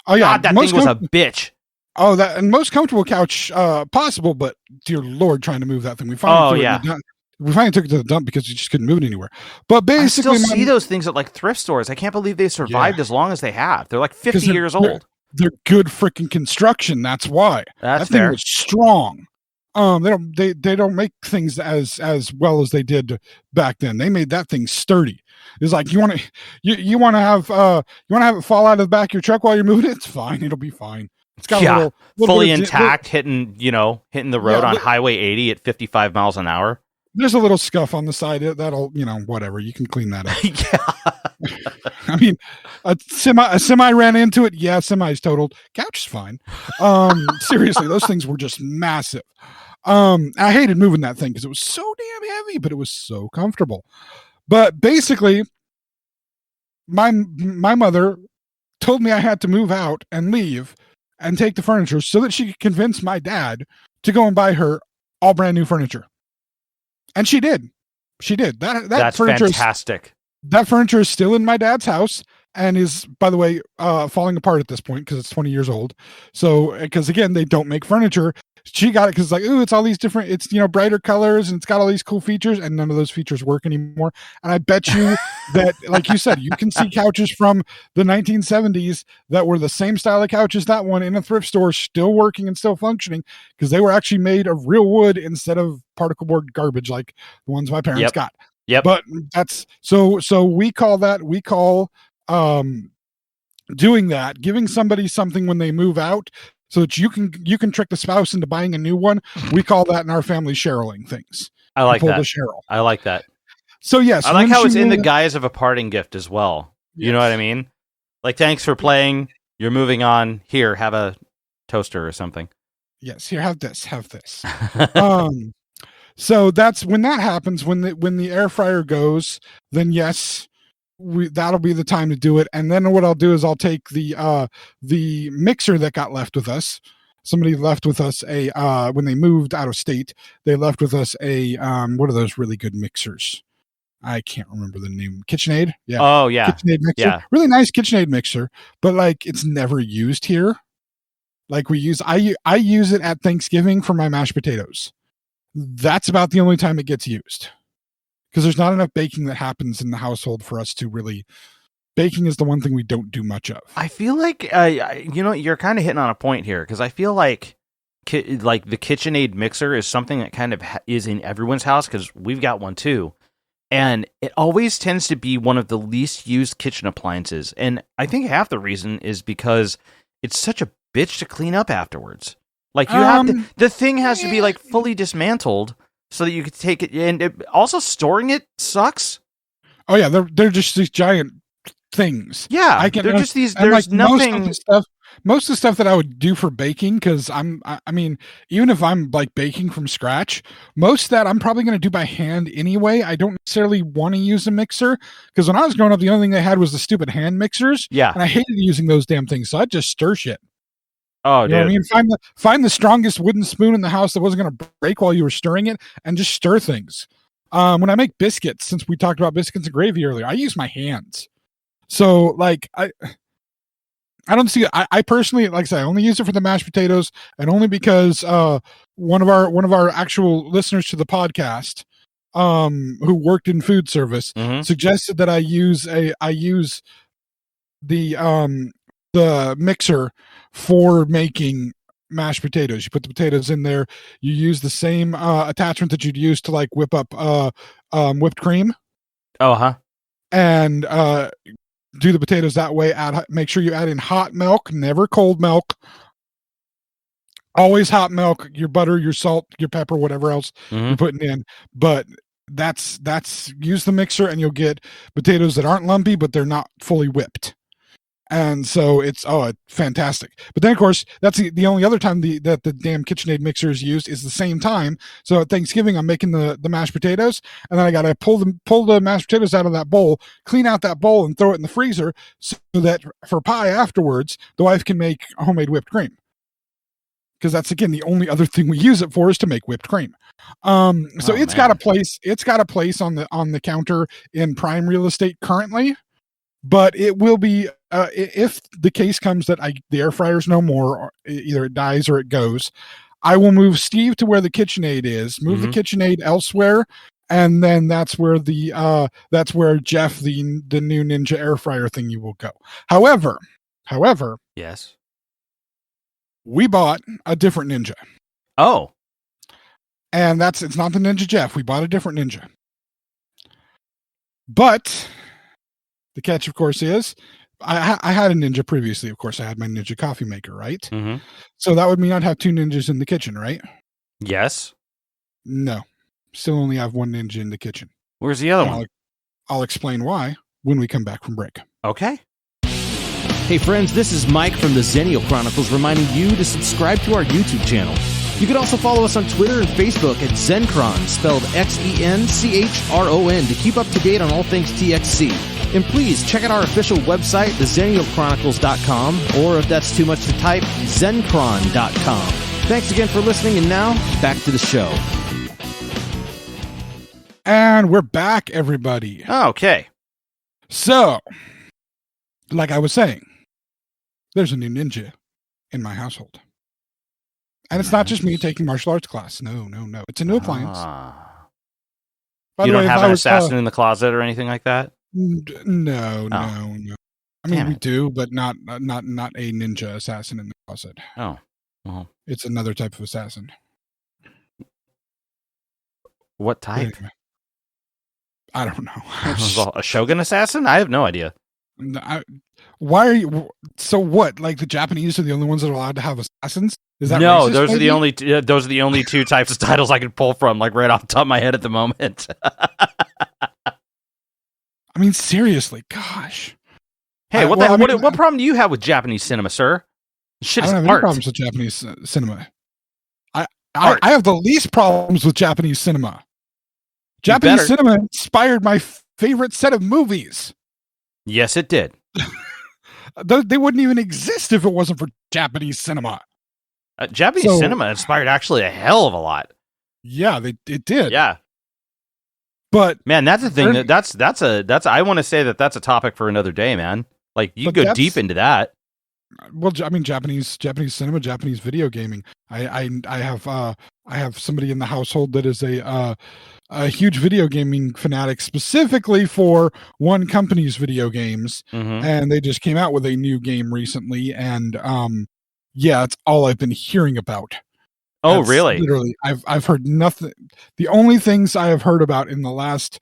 Oh yeah, God, that thing was a bitch. Oh, that and most comfortable couch possible, but dear Lord, trying to move that thing. We finally threw it in the dump. We finally took it to the dump because you just couldn't move it anywhere. But basically, I still see those things at like thrift stores. I can't believe they survived as long as they have. They're like 50 years old. They're good freaking construction. That's why. That thing was strong. They don't make things as well as they did back then. They made that thing sturdy. It's like you want to have it fall out of the back of your truck while you're moving it. It's fine. It'll be fine. It's got a little fully intact, hitting the road on Highway 80 at 55 miles an hour. There's a little scuff on the side. That'll, whatever. You can clean that up. Yeah. I mean, a semi ran into it. Yeah, semi's totaled. Couch is fine. Seriously, those things were just massive. I hated moving that thing because it was so damn heavy, but it was so comfortable. But basically, my mother told me I had to move out and leave and take the furniture so that she could convince my dad to go and buy her all brand new furniture. And she did. She did. That's fantastic. That furniture is still in my dad's house and is, by the way, falling apart at this point because it's 20 years old. So, because again, they don't make furniture. She got it because it's like, ooh, it's all these different, it's, brighter colors and it's got all these cool features, and none of those features work anymore. And I bet you that, like you said, you can see couches from the 1970s that were the same style of couch as that one in a thrift store, still working and still functioning because they were actually made of real wood instead of particle board garbage like the ones my parents got. Yep. But that's so we call doing that, giving somebody something when they move out so that you can trick the spouse into buying a new one. We call that in our family Cheryling things. I like that. The Cheryl. I like that. So yes, I like how it's in the guise of a parting gift as well. Yes. You know what I mean? Like, thanks for playing. You're moving on. Here, have a toaster or something. Yes, here, have this. So that's when that happens. When the air fryer goes, then yes, that'll be the time to do it. And then what I'll do is I'll take the mixer that got left with us. Somebody left with us when they moved out of state. They left with us what are those really good mixers? I can't remember the name. KitchenAid. Yeah. Oh yeah. KitchenAid mixer. Yeah. Really nice KitchenAid mixer, but like it's never used here. Like I use it at Thanksgiving for my mashed potatoes. That's about the only time it gets used because there's not enough baking that happens in the household for us to really. Baking is the one thing we don't do much of. I feel like you're kind of hitting on a point here because I feel like the KitchenAid mixer is something that kind of is in everyone's house because we've got one too, and it always tends to be one of the least used kitchen appliances. And I think half the reason is because it's such a bitch to clean up afterwards. Like you have to, the thing has to be like fully dismantled so that you could take it, and also storing it sucks. Oh yeah, they're just these giant things. Yeah, they're just these. There's like nothing. Most of the stuff that I would do for baking, because I mean, even if I'm like baking from scratch, most of that I'm probably going to do by hand anyway. I don't necessarily want to use a mixer because when I was growing up, the only thing they had was the stupid hand mixers. Yeah, and I hated using those damn things, so I'd just stir shit. Oh, you know what I mean? Find the strongest wooden spoon in the house that wasn't going to break while you were stirring it, and just stir things. When I make biscuits, since we talked about biscuits and gravy earlier, I use my hands. So, like, I don't see. I personally, like I said, I only use it for the mashed potatoes, and only because one of our actual listeners to the podcast, who worked in food service, suggested that I use the mixer for making mashed potatoes. You put the potatoes in there. You use the same attachment that you'd use to like whip up whipped cream. And do the potatoes that way. Make sure you add in hot milk, never cold milk. Always hot milk. Your butter, your salt, your pepper, whatever else you're putting in. But that's use the mixer, and you'll get potatoes that aren't lumpy, but they're not fully whipped. And so it's fantastic. But then of course that's the only other time that the damn KitchenAid mixer is used is the same time. So at Thanksgiving I'm making the mashed potatoes, and then I gotta pull the mashed potatoes out of that bowl, clean out that bowl, and throw it in the freezer so that for pie afterwards the wife can make homemade whipped cream. because that's again the only other thing we use it for is to make whipped cream. So it's got a place. It's got a place on the counter in prime real estate currently, but it will be if the case comes that the air fryer's no more, or either it dies or it goes. I will move Steve to where the KitchenAid is. Move the KitchenAid elsewhere. And then that's where Jeff, the new Ninja air fryer thingy, will go. However, yes, we bought a different Ninja. Oh, and it's not the Ninja Jeff. We bought a different Ninja. But the catch, of course, is I had a Ninja previously. Of course, I had my Ninja coffee maker, right? Mm-hmm. So that would mean I'd have two Ninjas in the kitchen, right? Yes. No. Still only have one Ninja in the kitchen. Where's the other one? I'll explain why when we come back from break. Okay. Hey friends, this is Mike from the Xennial Chronicles reminding you to subscribe to our YouTube channel. You can also follow us on Twitter and Facebook at Xenchron, spelled Xenchron, to keep up to date on all things TXC. And please check out our official website, theXennialChronicles.com, or if that's too much to type, Xenchron.com. Thanks again for listening, and now, back to the show. And we're back, everybody. Okay. So, like I was saying, there's a new Ninja in my household. And it's not just me taking martial arts class. No. It's a new appliance. You don't have an assassin in the closet or anything like that? No. I mean, we do, but not a ninja assassin in the closet. Oh. Well. It's another type of assassin. What type? I don't know. A Shogun assassin? I have no idea. Why are you? So what? Like the Japanese are the only ones that are allowed to have assassins? Is that no? Racist, Those maybe? are the only two types of titles I can pull from, like right off the top of my head at the moment. I mean, seriously, gosh. Hey, what problem do you have with Japanese cinema, sir? Shit is I don't have art. any problems with Japanese cinema. I have the least problems with Japanese cinema. Japanese cinema inspired my favorite set of movies. Yes, it did. They wouldn't even exist if it wasn't for Japanese cinema. Japanese cinema inspired actually a hell of a lot. Yeah, it did. Yeah, but man, that's a thing. That's I want to say that's a topic for another day, man. Like you go deep into that. Well, I mean, Japanese cinema, Japanese video gaming. I have somebody in the household that is a huge video gaming fanatic, specifically for one company's video games, and they just came out with a new game recently, and it's all I've been hearing about. Oh, really? Literally, I've heard nothing. The only things I have heard about in the last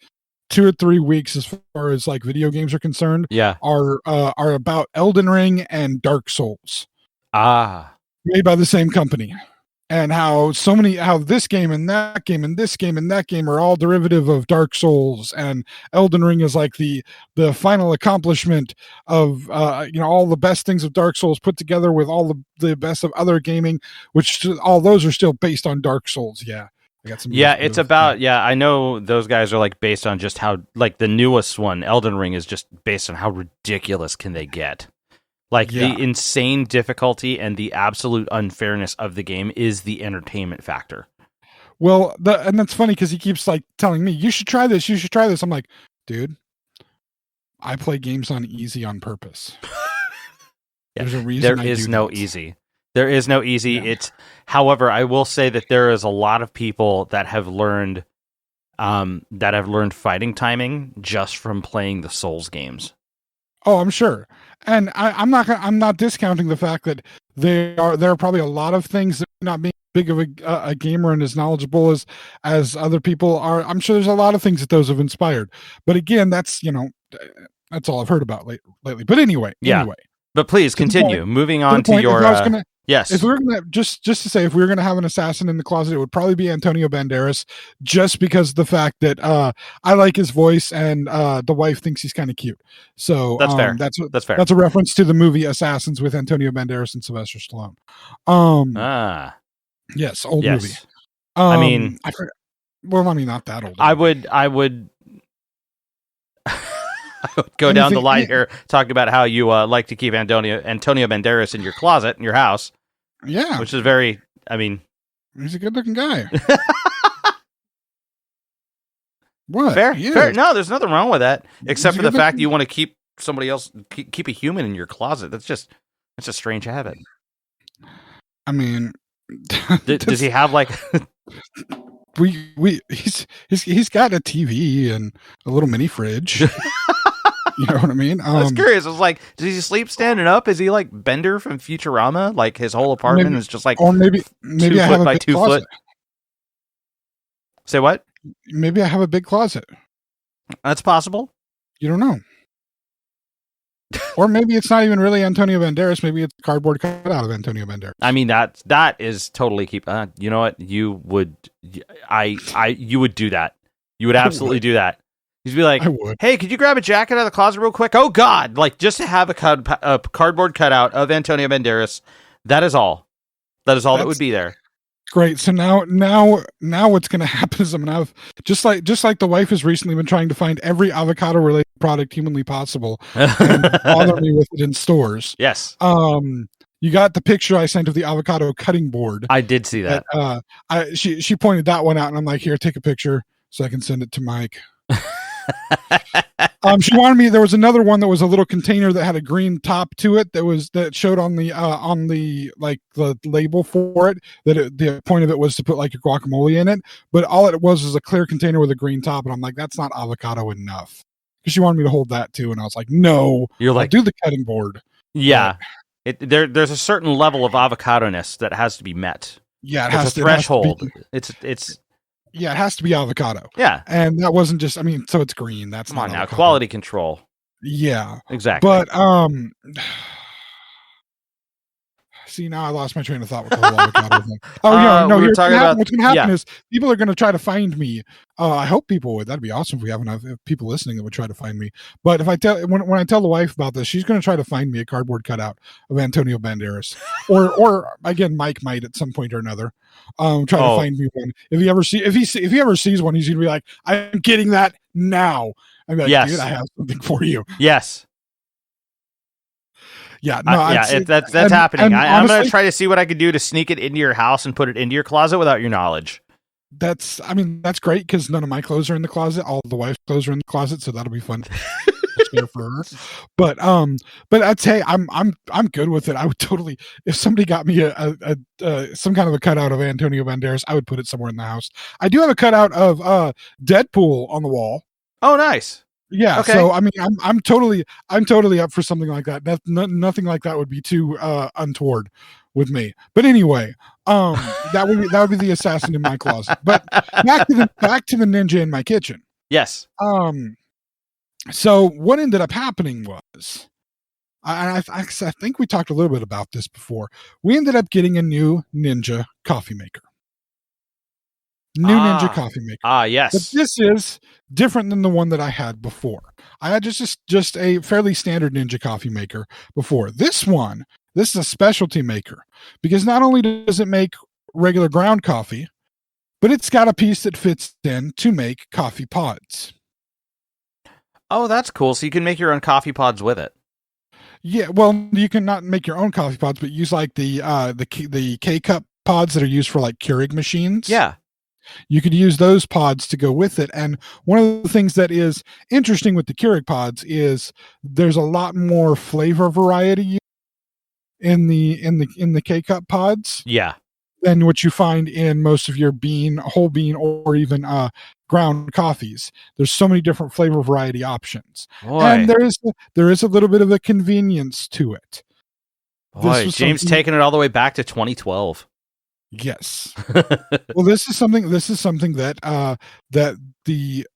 2 or 3 weeks, as far as like video games are concerned, are about Elden Ring and Dark Souls. Made by the same company, and how this game and that game and this game and that game are all derivative of Dark Souls, and Elden Ring is like the final accomplishment of all the best things of Dark Souls put together with all the best of other gaming, which all those are still based on Dark Souls. Yeah. It's about I know those guys are like based on just how, like, the newest one, Elden Ring, is just based on how ridiculous can they get. Like the insane difficulty and the absolute unfairness of the game is the entertainment factor. Well, and that's funny because he keeps like telling me, you should try this. I'm like, dude, I play games on easy on purpose. There's a reason there is no easy. There is no easy. Yeah. However, I will say that there is a lot of people that have learned fighting timing just from playing the Souls games. Oh, I'm sure, and I'm not discounting the fact that there are probably a lot of things that not being big of a gamer and as knowledgeable as other people are. I'm sure there's a lot of things that those have inspired. But again, that's all I've heard about lately. But anyway. But please continue. Moving on to your. Yes. If we were gonna just to say, if we were gonna have an assassin in the closet, it would probably be Antonio Banderas, just because of the fact that I like his voice and the wife thinks he's kind of cute. So that's fair. That's fair. That's a reference to the movie Assassins with Antonio Banderas and Sylvester Stallone. Yes, old movie. I mean, I forgot. Well, I mean, not that old. I would go down the line here, talking about how you like to keep Antonio Banderas in your closet in your house. Yeah, which is very. I mean, he's a good-looking guy. What? fair. He Fair. is. No, there's nothing wrong with that, except He's for a the fact good-looking- you want to keep somebody else, keep a human in your closet. That's a strange habit. I mean, Does he have like? he's got a TV and a little mini fridge. You know what I mean? I was curious. I was like, does he sleep standing up? Is he like Bender from Futurama? Like his whole apartment is just like, or maybe 2 I foot have a by big 2 closet. foot. Say what? Maybe I have a big closet. That's possible. You don't know. Or maybe it's not even really Antonio Banderas. Maybe it's a cardboard cutout of Antonio Banderas. I mean, that is totally you know what? You would do that. You would absolutely do that. You'd be like, I would. hey, could you grab a jacket out of the closet real quick? Oh God. Like just to have a cardboard cutout of Antonio Banderas. That is all. That would be there. Great. So now what's going to happen is I'm going to have just like the wife has recently been trying to find every avocado related product humanly possible and bother me with it in stores. Yes. You got the picture I sent of the avocado cutting board. I did see that. She pointed that one out, and I'm like, here, take a picture so I can send it to Mike. She wanted me. There was another one that was a little container that had a green top to it that showed on the like the label for it that the point of it was to put like your guacamole in it, but all it was a clear container with a green top, and I'm like, that's not avocado enough, because she wanted me to hold that too, and I was like, no, you're like, I'll do the cutting board. Yeah, there's a certain level of avocado-ness that has to be met. Yeah, it has a threshold. It's yeah, it has to be avocado. Yeah. And that wasn't just, I mean, so it's green. That's Come on now, avocado. quality control. Yeah. Exactly. But see, now I lost my train of thought with the whole avocado thing. Oh yeah, no, what's gonna happen is people are gonna try to find me. I hope people would. That'd be awesome if we have enough people listening that would try to find me. But if I tell when I tell the wife about this, she's gonna try to find me a cardboard cutout of Antonio Banderas. or again, Mike might at some point or another. Try to find me one. If he ever sees one, he's gonna be like, I'm getting that now. I'm like, yes. dude, I have something for you. Yes. Yeah, no, that's happening. I'm honestly, going to try to see what I can do to sneak it into your house and put it into your closet without your knowledge. That's great, because none of my clothes are in the closet. All the wife's clothes are in the closet, so that'll be fun. For her. But I'd say I'm good with it. I would totally, if somebody got me a some kind of a cutout of Antonio Banderas, I would put it somewhere in the house. I do have a cutout of Deadpool on the wall. Oh, nice. Yeah, okay. So I mean, I'm totally up for something like that. Nothing like that would be too untoward with me. But anyway, that would be the assassin in my closet. But back to the ninja in my kitchen. Yes. So what ended up happening was, I think we talked a little bit about this before. We ended up getting a new Ninja coffee maker. Ninja coffee maker. Yes. But this is different than the one that I had before. I had just a fairly standard Ninja coffee maker before. This is a specialty maker, because not only does it make regular ground coffee, but it's got a piece that fits in to make coffee pods. Oh, that's cool. So you can make your own coffee pods with it. Yeah, well, you can not make your own coffee pods, but use like the K-cup pods that are used for like Keurig machines. Yeah. You could use those pods to go with it. And one of the things that is interesting with the Keurig pods is there's a lot more flavor variety in the K-cup pods. Yeah. Than what you find in most of your whole bean, or even ground coffees. There's so many different flavor variety options. Boy. And there is a little bit of a convenience to it. Boy, James taking it all the way back to 2012. Yes. Well, this is something that that the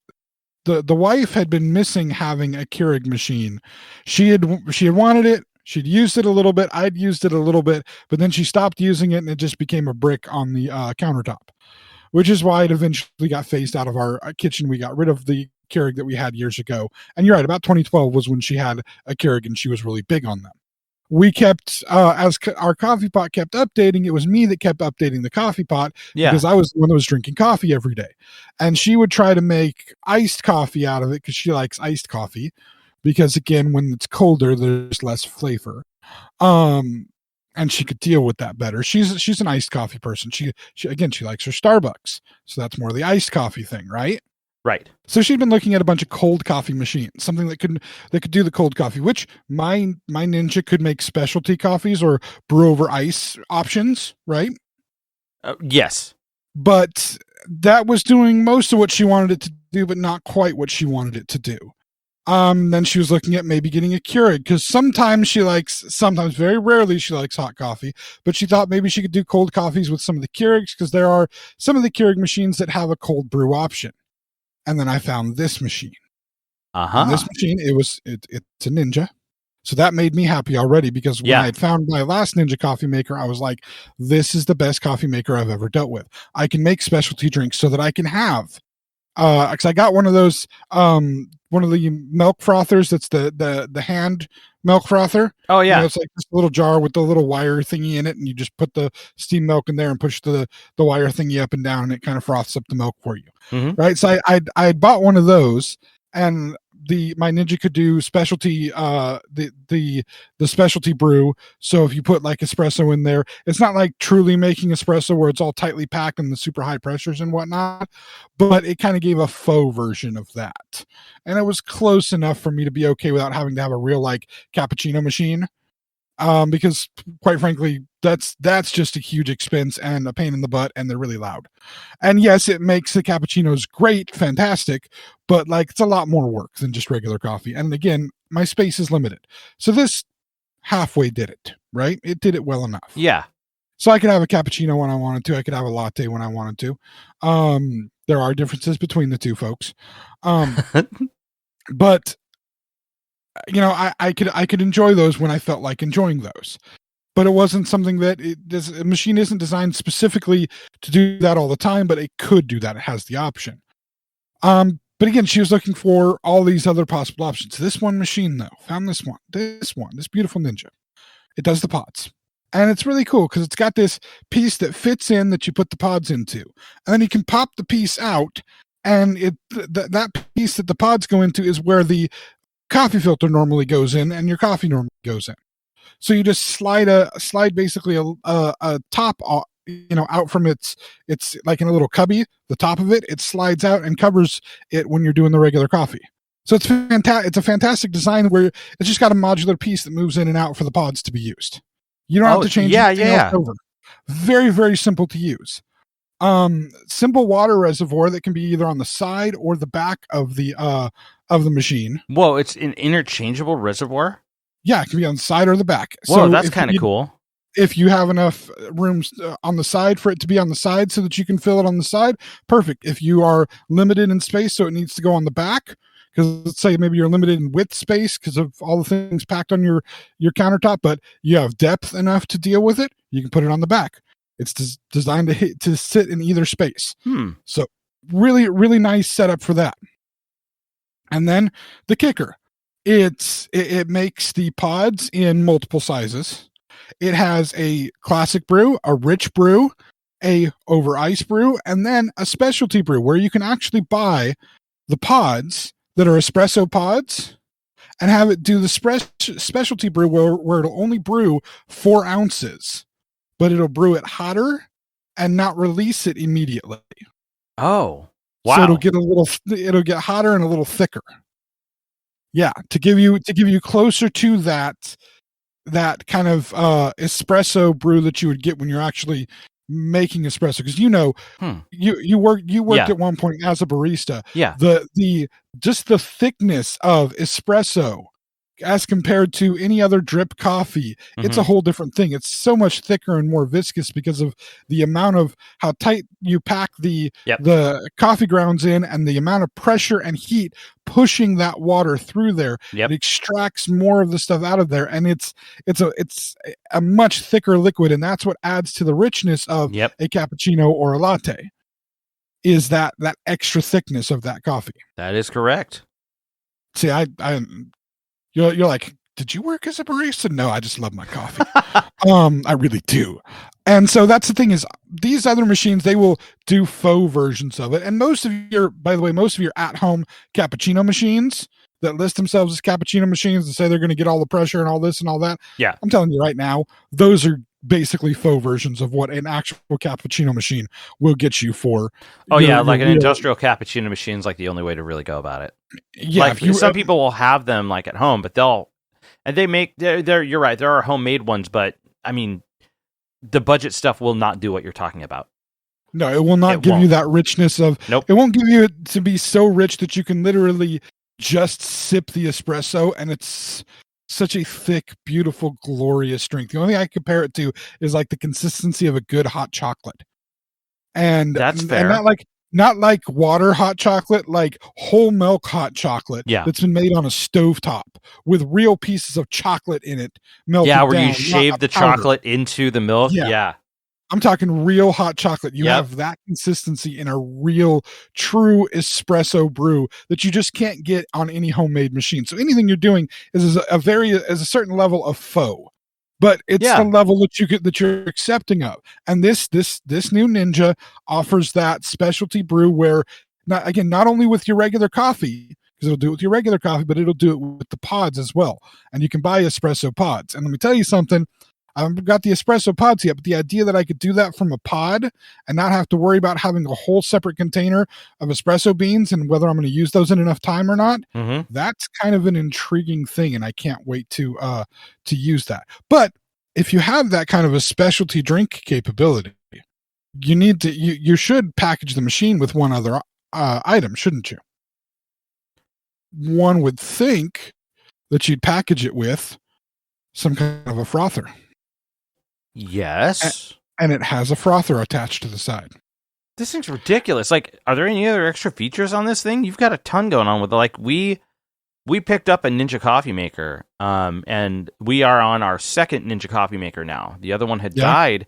wife had been missing, having a Keurig machine. She had wanted it. She'd used it a little bit. I'd used it a little bit, but then she stopped using it, and it just became a brick on the countertop, which is why it eventually got phased out of our kitchen. We got rid of the Keurig that we had years ago. And you're right, about 2012 was when she had a Keurig, and she was really big on them. We kept, as our coffee pot kept updating, it was me that kept updating the coffee pot, because I was the one that was drinking coffee every day. And she would try to make iced coffee out of it, because she likes iced coffee, because again, when it's colder, there's less flavor. And and she could deal with that better. She's an iced coffee person. She likes her Starbucks, so that's more the iced coffee thing, right? Right. So she'd been looking at a bunch of cold coffee machines, something that could do the cold coffee, which my Ninja could make specialty coffees or brew over ice options, right? Yes. But that was doing most of what she wanted it to do, but not quite what she wanted it to do. Then she was looking at maybe getting a Keurig, because sometimes, very rarely, she likes hot coffee, but she thought maybe she could do cold coffees with some of the Keurigs, because there are some of the Keurig machines that have a cold brew option. And then I found this machine. And this machine, it's a Ninja. So that made me happy already, because when I had found my last Ninja coffee maker, I was like, this is the best coffee maker I've ever dealt with. I can make specialty drinks so that I can have, because I got one of those, one of the milk frothers. That's the hand milk frother. Oh yeah. It's like this little jar with the little wire thingy in it, and you just put the steam milk in there and push the wire thingy up and down, and it kind of froths up the milk for you. Mm-hmm. Right. So I had bought one of those, and my Ninja could do specialty, the specialty brew. So if you put like espresso in there, it's not like truly making espresso where it's all tightly packed and the super high pressures and whatnot, but it kind of gave a faux version of that. And it was close enough for me to be okay without having to have a real like cappuccino machine. Because quite frankly, that's just a huge expense and a pain in the butt, and they're really loud. And yes, it makes the cappuccinos great, fantastic, but like it's a lot more work than just regular coffee. And again, my space is limited. So this halfway did it, right? It did it well enough. Yeah. So I could have a cappuccino when I wanted to. I could have a latte when I wanted to. There are differences between the two, folks. But I could enjoy those when I felt like enjoying those, but it wasn't something that a machine isn't designed specifically to do that all the time, but it could do that. It has the option. But again, she was looking for all these other possible options. This one machine, though, found this beautiful Ninja. It does the pods. And it's really cool because it's got this piece that fits in that you put the pods into. And then you can pop the piece out, and that piece that the pods go into is where the coffee filter normally goes in and your coffee normally goes in. So you just slide basically a top out from it's like in a little cubby, the top of it slides out and covers it when you're doing the regular coffee. So it's a fantastic design where it's just got a modular piece that moves in and out for the pods to be used. You don't have to change anything else over. Very, very simple to use. Simple water reservoir that can be either on the side or the back of the machine. Whoa, it's an interchangeable reservoir? Yeah, it can be on the side or the back. Whoa, so that's kind of cool. If you have enough rooms on the side for it to be on the side so that you can fill it on the side, perfect. If you are limited in space, so it needs to go on the back, because let's say maybe you're limited in width space because of all the things packed on your countertop, but you have depth enough to deal with it, you can put it on the back. It's designed to sit in either space. So really, really nice setup for that. And then the kicker, it makes the pods in multiple sizes. It has a classic brew, a rich brew, a over ice brew, and then a specialty brew where you can actually buy the pods that are espresso pods and have it do the specialty brew where it'll only brew 4 ounces, but it'll brew it hotter and not release it immediately. Oh, wow. So it'll get hotter and a little thicker. Yeah, to give you closer to that kind of espresso brew that you would get when you're actually making espresso, because you worked at one point as a barista. Yeah. Just the thickness of espresso as compared to any other drip coffee, it's a whole different thing. It's so much thicker and more viscous because of the amount of how tight you pack the coffee grounds in and the amount of pressure and heat pushing that water through there. It extracts more of the stuff out of there, and it's a much thicker liquid, and that's what adds to the richness of a cappuccino or a latte, is that extra thickness of that coffee. That is correct. See, You're like, did you work as a barista? No, I just love my coffee. I really do. And so that's the thing, is these other machines, they will do faux versions of it. And most of your at-home cappuccino machines, that list themselves as cappuccino machines and say they're going to get all the pressure and all this and all that. Yeah. I'm telling you right now, those are basically faux versions of what an actual cappuccino machine will get you for. Oh your- yeah, your like an real- industrial cappuccino machine is like the only way to really go about it. Yeah, Like if you, some people will have them like at home, but they make they're you're right, there are homemade ones, but I mean the budget stuff will not do what you're talking about. no, it will not It give you won't. that richness of. Nope. It won't give you it to be so rich that you can literally just sip the espresso, and it's such a thick, beautiful, glorious drink. The only thing I compare it to is like the consistency of a good hot chocolate, and That's fair. and not like water hot chocolate, like whole milk hot chocolate. Yeah. That's been made on a stovetop with real pieces of chocolate in it. Melted Yeah, where down, you not shave a the powder. chocolate into the milk. Yeah. Yeah. I'm talking real hot chocolate. You Yep. have that consistency in a real, true espresso brew that you just can't get on any homemade machine. So anything you're doing is a certain level of faux, but it's Yeah. the level that you're accepting of. And this new Ninja offers that specialty brew where not only with your regular coffee, because it'll do it with your regular coffee, but it'll do it with the pods as well. And you can buy espresso pods. And let me tell you something. I haven't got the espresso pods yet, but the idea that I could do that from a pod and not have to worry about having a whole separate container of espresso beans and whether I'm going to use those in enough time or not, Mm-hmm. that's kind of an intriguing thing, and I can't wait to use that. But if you have that kind of a specialty drink capability, you should package the machine with one other item, shouldn't you? One would think that you'd package it with some kind of a frother. Yes. And it has a frother attached to the side. This thing's ridiculous. Like, are there any other extra features on this thing? You've got a ton going on with it. Like, we picked up a Ninja coffee maker, and we are on our second Ninja coffee maker now. The other one had died,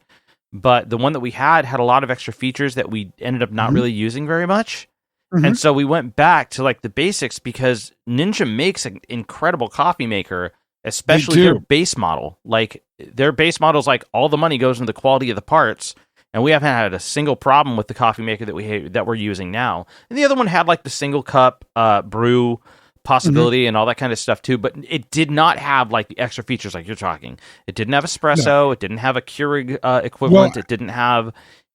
but the one that we had a lot of extra features that we ended up not really using very much. Mm-hmm. And so we went back to like the basics because Ninja makes an incredible coffee maker, especially their base model. Like their base model is like all the money goes into the quality of the parts, and we haven't had a single problem with the coffee maker that we're using now. And the other one had like the single cup brew possibility and all that kind of stuff too, but it did not have like the extra features like you're talking. It didn't have espresso. No. It didn't have a Keurig equivalent. It didn't have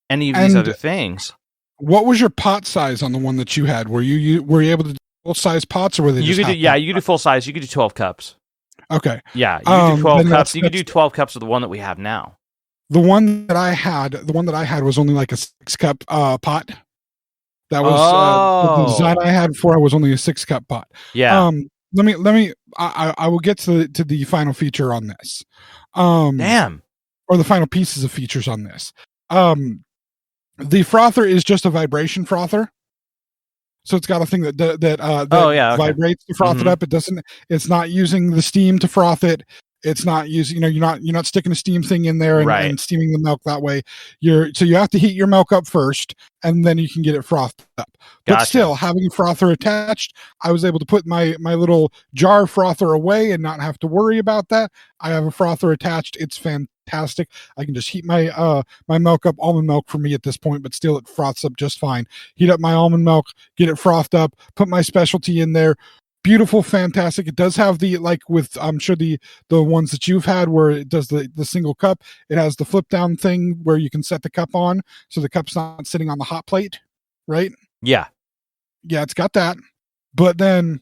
any of these other things. What was your pot size on the one that you had? Were you able to do full size pots, or were they? You could do full size. You could do 12 cups. Okay. Yeah, you could do 12 cups. You could do 12 cups of the one that we have now. The one that I had was only like a 6-cup pot. That was the design I had before. I was only a 6-cup pot. Yeah. Let me. I will get to the final feature on this. Damn. Or the final pieces of features on this. The frother is just a vibration frother. So it's got a thing that vibrates to froth it up. It's not using the steam to froth it. It's not using, you're not sticking a steam thing in there and steaming the milk that way. So you have to heat your milk up first, and then you can get it frothed up. But still, having a frother attached, I was able to put my little jar frother away and not have to worry about that. I have a frother attached. It's fantastic. I can just heat my my milk up, almond milk for me at this point, but still it froths up just fine. Heat up my almond milk, get it frothed up, put my specialty in there. Beautiful, fantastic. It does have the, like with, I'm sure the ones that you've had where it does the single cup, it has the flip down thing where you can set the cup on so the cup's not sitting on the hot plate, right? Yeah. Yeah, it's got that. But then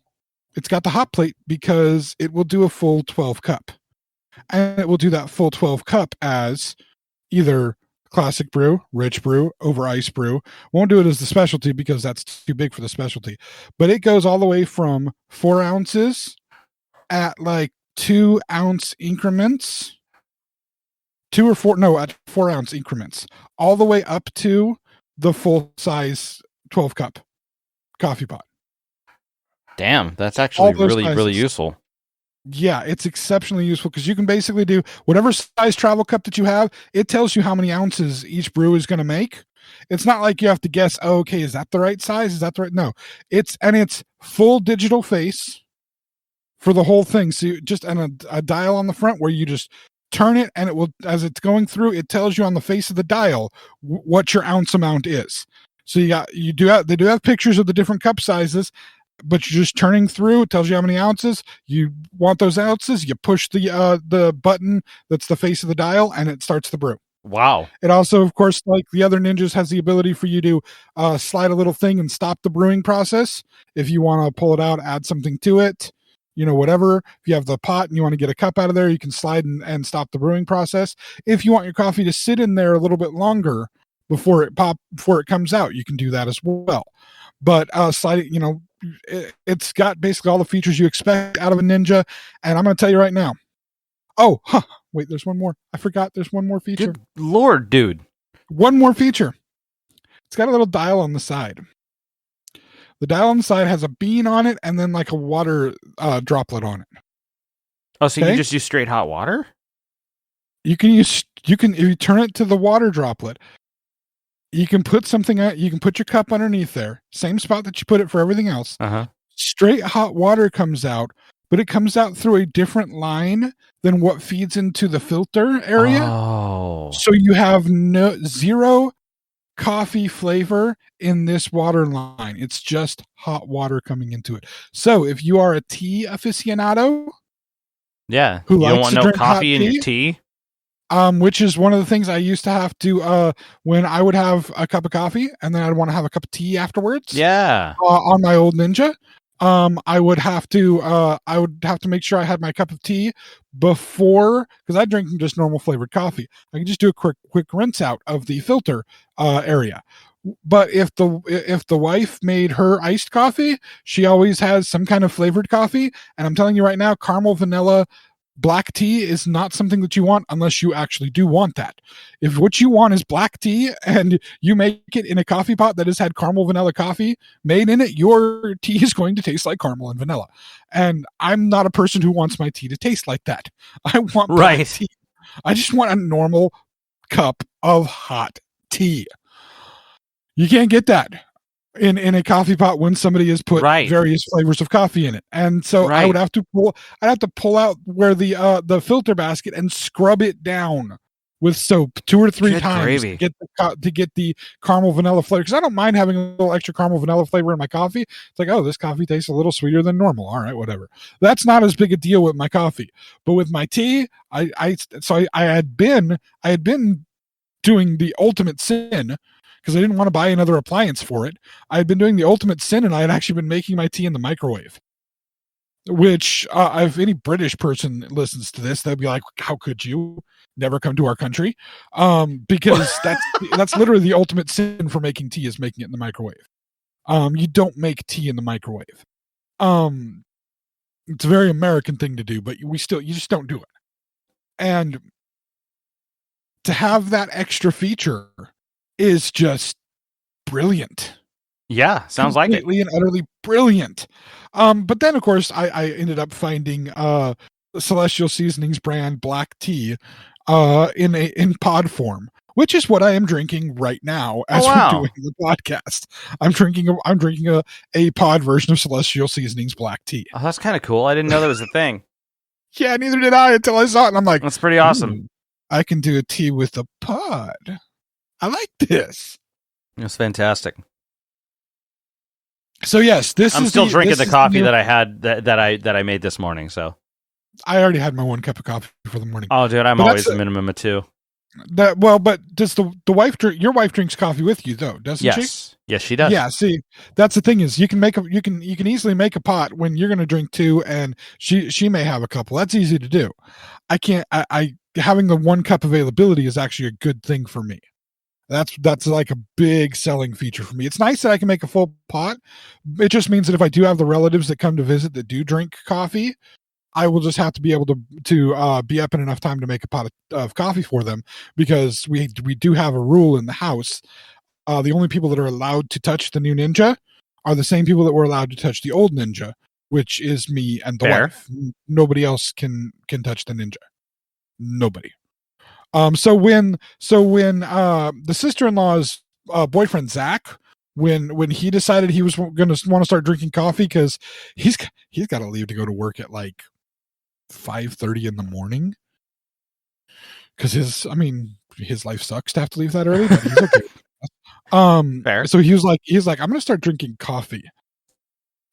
it's got the hot plate because it will do a full 12 cup. And it will do that full 12 cup as either classic brew, rich brew, over ice brew. Won't do it as the specialty because that's too big for the specialty. But it goes all the way from 4 ounces at like 2 ounce increments. At 4 ounce increments. All the way up to the full size 12 cup coffee pot. Damn, that's actually really, really useful. Yeah, it's exceptionally useful because you can basically do whatever size travel cup that you have. It tells you how many ounces each brew is going to make. It's not like you have to guess, okay, is that the right size? Is that the right? No, it's full digital face for the whole thing. So a dial on the front where you just turn it, and it will, as it's going through, it tells you on the face of the dial what your ounce amount is. So they do have pictures of the different cup sizes. but you're just turning through. It tells you how many ounces you want. Those ounces, you push the button that's the face of the dial, and it starts the brew. Wow. It also, of course, like the other ninjas, has the ability for you to slide a little thing and stop the brewing process. If you want to pull it out, add something to it, whatever. If you have the pot and you want to get a cup out of there, you can slide and stop the brewing process. If you want your coffee to sit in there a little bit longer before it comes out, you can do that as well. But sliding, it's got basically all the features you expect out of a Ninja. And I'm going to tell you right now. Oh, wait, there's one more. I forgot there's one more feature. Good Lord, dude. One more feature. It's got a little dial on the side. The dial on the side has a bean on it and then like a water droplet on it. Oh, so you just use straight hot water? You can if you turn it to the water droplet, you can put something out, you can put your cup underneath there, same spot that you put it for everything else. Uh-huh. Straight hot water comes out, but it comes out through a different line than what feeds into the filter area. Oh. So you have zero coffee flavor in this water line. It's just hot water coming into it. So if you are a tea aficionado, yeah, who you likes don't want to no drink coffee in hot your tea? Which is one of the things I used to have to when I would have a cup of coffee and then I'd want to have a cup of tea afterwards. Yeah. On my old Ninja, I would have to make sure I had my cup of tea before, because I drink just normal flavored coffee. I can just do a quick rinse out of the filter area. But if the wife made her iced coffee, she always has some kind of flavored coffee. And I'm telling you right now, caramel vanilla black tea is not something that you want unless you actually do want that. If what you want is black tea and you make it in a coffee pot that has had caramel vanilla coffee made in it, your tea is going to taste like caramel and vanilla. And I'm not a person who wants my tea to taste like that. I want black tea. I just want a normal cup of hot tea. You can't get that in a coffee pot when somebody has put various flavors of coffee in it. And so I would have to pull out where the filter basket and scrub it down with soap 2 or 3 times to get the caramel vanilla flavor. Because I don't mind having a little extra caramel vanilla flavor in my coffee. It's like, oh, this coffee tastes a little sweeter than normal. All right, whatever. That's not as big a deal with my coffee. But with my tea, I had been doing the ultimate sin, because I didn't want to buy another appliance for it. I had been doing the ultimate sin, and I had actually been making my tea in the microwave. Which, if any British person listens to this, they'd be like, "How could you never come to our country?" Because that's literally the ultimate sin for making tea, is making it in the microwave. You don't make tea in the microwave. It's a very American thing to do, but you just don't do it. And to have that extra feature is just brilliant. Yeah, sounds like it. Completely and utterly brilliant. But then, of course, I ended up finding Celestial Seasonings brand black tea in pod form, which is what I am drinking right now as we're doing the podcast. I'm drinking a pod version of Celestial Seasonings black tea. Oh, that's kind of cool. I didn't know that was a thing. Yeah, neither did I until I saw it, and I'm like, that's pretty awesome. I can do a tea with a pod. I like this. It's fantastic. So yes, I'm still drinking the coffee that I had that I made this morning. So I already had my 1 cup of coffee for the morning. Oh, dude, I'm always a minimum of 2. But does the wife drink? Your wife drinks coffee with you though, doesn't she? Yes, she does. Yeah. See, that's the thing is you can easily make a pot when you're going to drink 2, and she may have a couple. That's easy to do. I can't. I having the 1 cup availability is actually a good thing for me. That's like a big selling feature for me. It's nice that I can make a full pot. It just means that if I do have the relatives that come to visit that do drink coffee, I will just have to be able to be up in enough time to make a pot of coffee for them, because we do have a rule in the house. The only people that are allowed to touch the new Ninja are the same people that were allowed to touch the old Ninja, which is me and the wife. Nobody else can touch the Ninja. Nobody. So when the sister-in-law's boyfriend Zach, when he decided he was going to want to start drinking coffee, because he's got to leave to go to work at like 5:30 in the morning, because his life sucks to have to leave that early, but he's okay. Fair. So he's like, I'm going to start drinking coffee.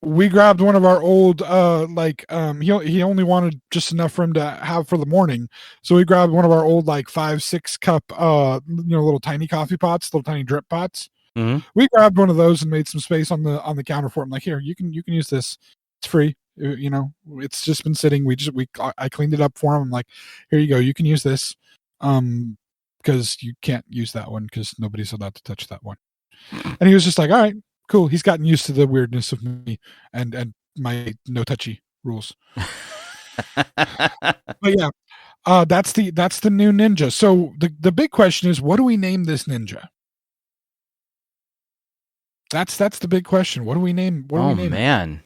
we grabbed one of our old he only wanted just enough for him to have for the morning, so we grabbed one of our old like 5-6 cup little tiny coffee pots, little tiny drip pots. Mhm. We grabbed one of those and made some space on the counter for him. Like, here, you can use this, it's free. It's just been sitting. I cleaned it up for him. I'm like, here you go, you can use this, because you can't use that one because nobody's allowed to touch that one. And he was just like, all right, cool. He's gotten used to the weirdness of me and my no touchy rules. But yeah, that's the new ninja. So the big question is, what do we name this ninja? That's the big question. What do we name? Oh man,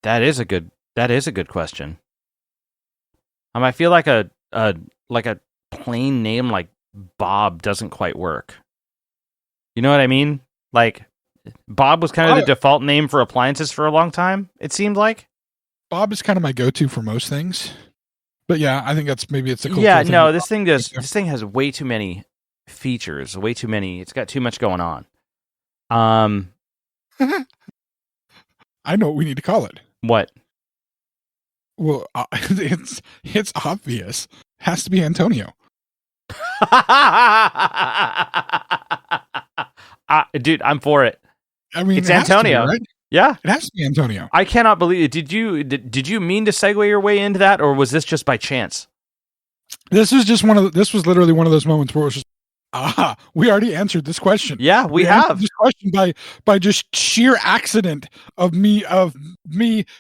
that is a good question. I feel like a plain name like Bob doesn't quite work. You know what I mean? Like, Bob was kind of the default name for appliances for a long time, it seemed like. Bob is kind of my go-to for most things. But yeah, I think maybe it's a cool Yeah, thing. no, this thing has way too many features, way too many. It's got too much going on. I know what we need to call it. What? Well, it's obvious. It has to be Antonio. Dude, I'm for it. I mean, it's Antonio, right? Yeah, it has to be Antonio. I cannot believe it. Did you mean to segue your way into that, or was this just by chance? This was literally one of those moments where it was just, we already answered this question. Yeah, we have this question by just sheer accident of me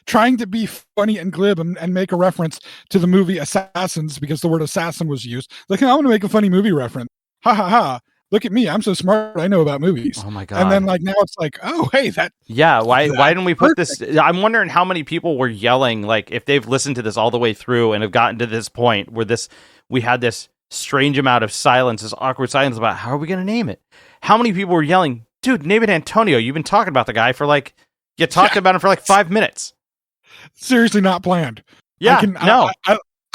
trying to be funny and glib and make a reference to the movie Assassins, because the word assassin was used. Like, I'm going to make a funny movie reference. Ha ha ha. Look at me. I'm so smart. I know about movies. Oh my God. And then like now it's like, oh, hey, that. Yeah. Why didn't we put this? I'm wondering how many people were yelling, like if they've listened to this all the way through and have gotten to this point where we had this strange amount of silence, this awkward silence about how are we going to name it? How many people were yelling, dude, name it Antonio. You've been talking about the guy for like, you talked about him for like 5 minutes. Seriously, not planned. Yeah.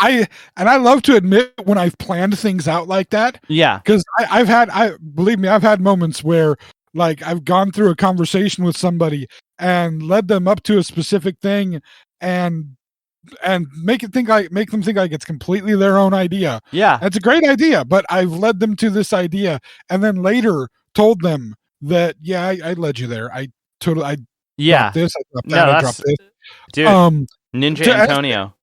I love to admit when I've planned things out like that. Yeah. Because believe me, I've had moments where like I've gone through a conversation with somebody and led them up to a specific thing and make them think like it's completely their own idea. Yeah. It's a great idea, but I've led them to this idea and then later told them that, yeah, I led you there. I dropped this, I dropped that, I dropped this. Dude, Ninja Antonio.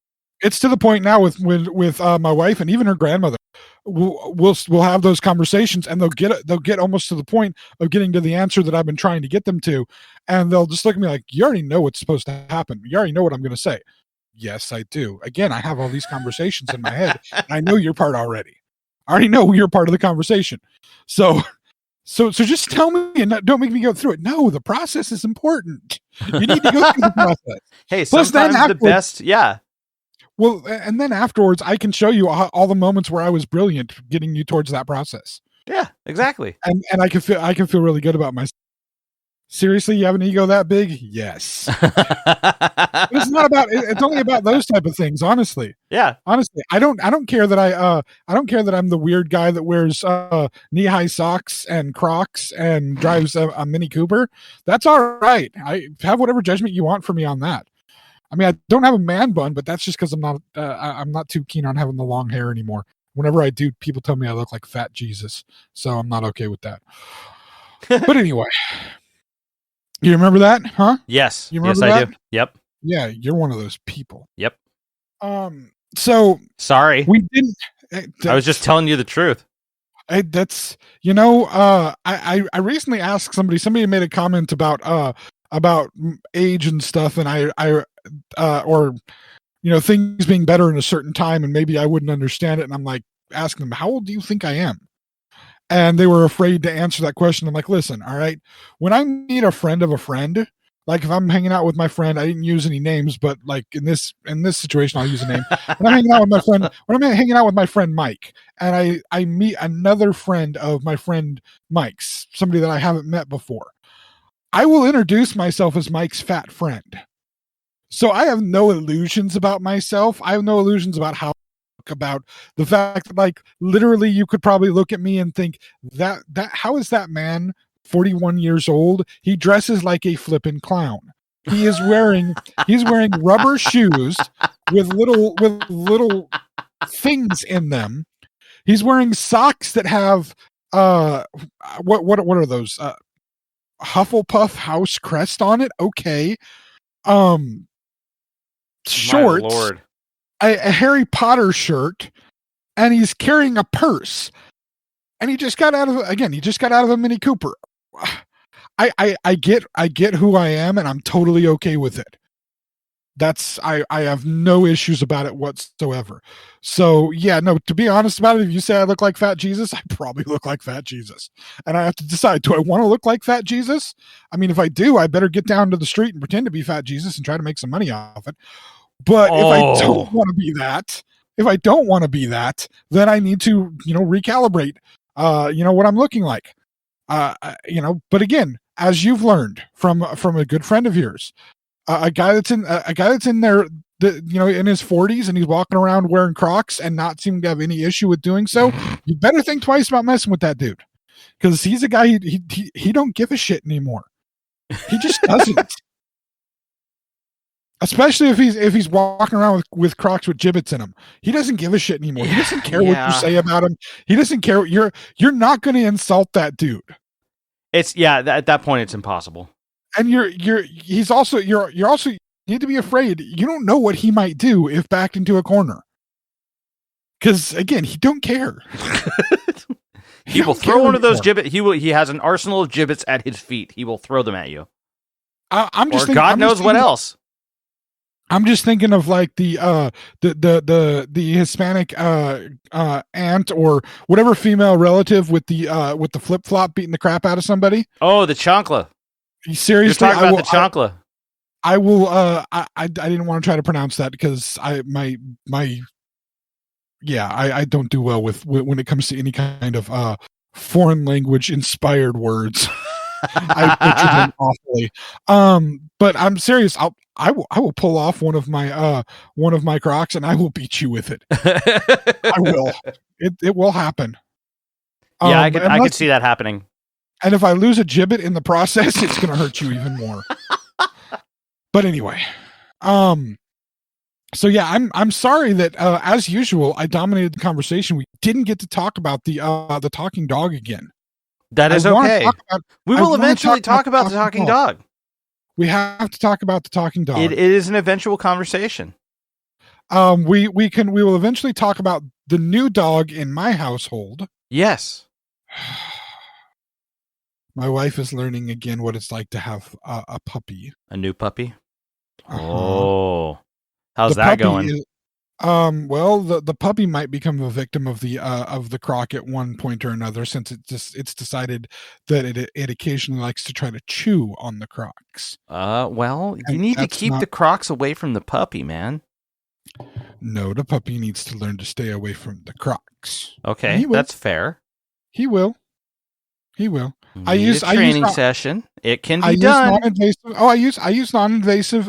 It's to the point now with my wife and even her grandmother. We'll have those conversations and they'll get almost to the point of getting to the answer that I've been trying to get them to, and they'll just look at me like, you already know what's supposed to happen. You already know what I'm going to say. Yes, I do. Again, I have all these conversations in my head. And I know your part already. I already know you're part of the conversation. So just tell me and don't make me go through it. No, the process is important. You need to go through the process. Hey, sometimes the best, yeah. Well, and then afterwards, I can show you all the moments where I was brilliant getting you towards that process. Yeah, exactly. And I can feel really good about myself. Seriously, you have an ego that big? Yes. It's not about. It's only about those type of things. Honestly. Yeah. Honestly, I don't care that I don't care that I'm the weird guy that wears knee-high socks and Crocs and drives a Mini Cooper. That's all right. I have whatever judgment you want for me on that. I mean, I don't have a man bun, but that's just because I'm not too keen on having the long hair anymore. Whenever I do, people tell me I look like Fat Jesus, so I'm not okay with that. But anyway, you remember that, huh? Yes. You remember yes, that? I do. Yep. Yeah, you're one of those people. Yep. So sorry, we didn't. I was just telling you the truth. I recently asked somebody made a comment about age and stuff, and or things being better in a certain time, and maybe I wouldn't understand it, and I'm like asking them, how old do you think I am? And they were afraid to answer that question. I'm like, listen, all right, when I meet a friend of a friend, like if I'm hanging out with my friend, I didn't use any names, but like in this situation, I'll use a name. When I'm hanging out with my friend Mike, and I meet another friend of my friend Mike's, somebody that I haven't met before, I will introduce myself as Mike's fat friend. So I have no illusions about myself. I have no illusions about about the fact that, like, literally you could probably look at me and think that how is that man 41 years old? He dresses like a flippin' clown. He's wearing rubber shoes with little things in them. He's wearing socks that have what are those? Hufflepuff House crest on it. Okay. Shorts. My Lord. A Harry Potter shirt, and he's carrying a purse. And he just got out of a Mini Cooper. I get who I am, and I'm totally okay with it. I have no issues about it whatsoever. So yeah, no, to be honest about it, if you say I look like Fat Jesus, I probably look like Fat Jesus. And I have to decide, do I want to look like Fat Jesus? I mean, if I do, I better get down to the street and pretend to be Fat Jesus and try to make some money off it. But if I don't want to be that, then I need to, recalibrate, what I'm looking like. But again, as you've learned from a good friend of yours, a guy that's in there, in his 40s, and he's walking around wearing Crocs and not seeming to have any issue with doing so, you better think twice about messing with that dude, because he's a guy he don't give a shit anymore. He just doesn't. Especially if he's walking around with Crocs with gibbets in them. He doesn't give a shit anymore. He doesn't care what you say about him. He doesn't care. You're not going to insult that dude. It's at that point it's impossible. And you need to be afraid. You don't know what he might do if backed into a corner. Because again, he don't care. He will throw one of those gibbets. He has an arsenal of gibbets at his feet. He will throw them at you. God knows what else. I'm just thinking of like the Hispanic aunt or whatever female relative with the flip flop beating the crap out of somebody. Oh, the chancla. Seriously, you're talking about the chancla. I will. I didn't want to try to pronounce that because I don't do well with when it comes to any kind of foreign language inspired words. I butchered them awfully. But I'm serious. I will pull off one of my Crocs and I will beat you with it. I will. It will happen. Yeah, I could see that happening. And if I lose a gibbet in the process, it's going to hurt you even more. But anyway, so yeah, I'm sorry that as usual I dominated the conversation. We didn't get to talk about the talking dog again. That is okay. We will eventually talk about the talking dog. We have to talk about the talking dog. It is an eventual conversation. We will eventually talk about the new dog in my household. Yes. My wife is learning again what it's like to have a puppy. A new puppy? Uh-huh. Oh. How's that going? Well, the puppy might become a victim of the Croc at one point or another, since it's decided that it occasionally likes to try to chew on the Crocs. Well, you need to keep the Crocs away from the puppy, man. No, the puppy needs to learn to stay away from the Crocs. Okay, that's fair. He will. I use a training session. It can be done. I use non-invasive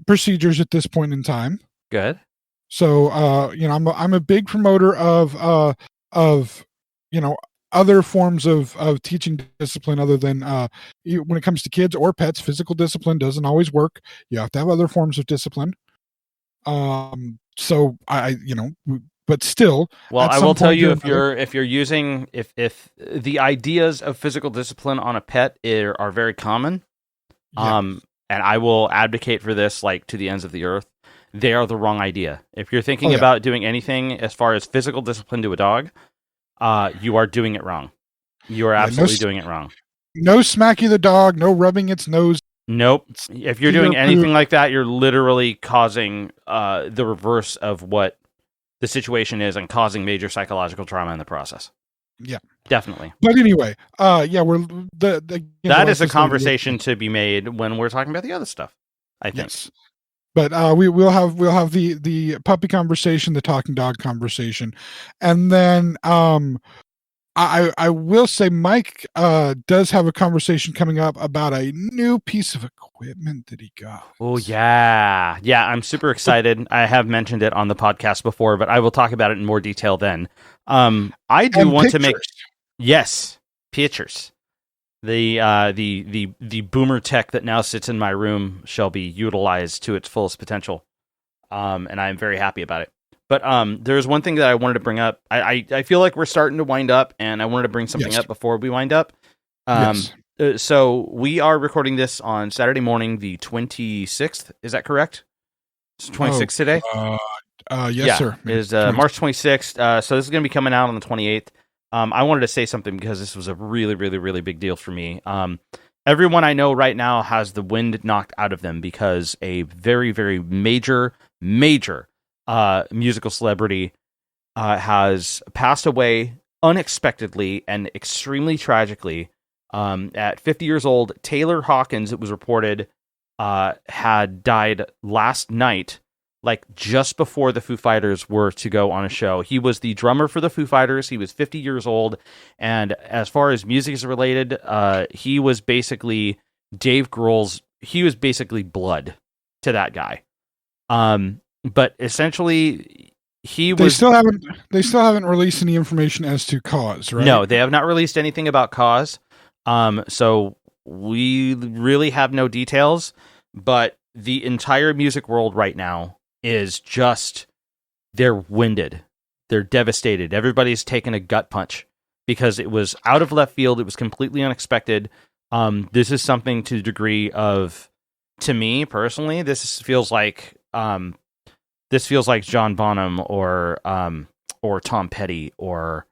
procedures at this point in time. Good. So I'm a big promoter of other forms of teaching discipline other than when it comes to kids or pets. Physical discipline doesn't always work. You have to have other forms of discipline. So but still, well, I will tell you, if the ideas of physical discipline on a pet are very common, and I will advocate for this like to the ends of the earth, they are the wrong idea. If you're thinking about doing anything as far as physical discipline to a dog, you are doing it wrong. You are absolutely doing it wrong. No smacking the dog, no rubbing its nose. Nope. If you're doing anything like that, you're literally causing the reverse of what the situation is and causing major psychological trauma in the process. Yeah, definitely. But anyway, that is a conversation to be made when we're talking about the other stuff, I think. Yes. But we'll have the puppy conversation, the talking dog conversation, and then I will say Mike does have a conversation coming up about a new piece of equipment that he got. Oh yeah, I'm super excited. I have mentioned it on the podcast before, but I will talk about it in more detail then. I do want to make pictures. The boomer tech that now sits in my room shall be utilized to its fullest potential, and I'm very happy about it. But there's one thing that I wanted to bring up. I feel like we're starting to wind up, and I wanted to bring something up before we wind up. So we are recording this on Saturday morning, the 26th. Is that correct? It's 26th today? Yes, sir. It is March 26th. So this is going to be coming out on the 28th. I wanted to say something because this was a really, really, really big deal for me. Everyone I know right now has the wind knocked out of them because a very, very major musical celebrity has passed away unexpectedly and extremely tragically. At 50 years old, Taylor Hawkins, it was reported, had died last night, like just before the Foo Fighters were to go on a show. He was the drummer for the Foo Fighters. He was 50 years old. And as far as music is related, he was basically Dave Grohl's, he was basically blood to that guy. But essentially they still haven't released any information as to cause, right? No, they have not released anything about cause. So we really have no details, but the entire music world right now is just, they're winded. They're devastated. Everybody's taken a gut punch because it was out of left field. It was completely unexpected. This is something to the degree of, to me personally, this feels like John Bonham or Tom Petty or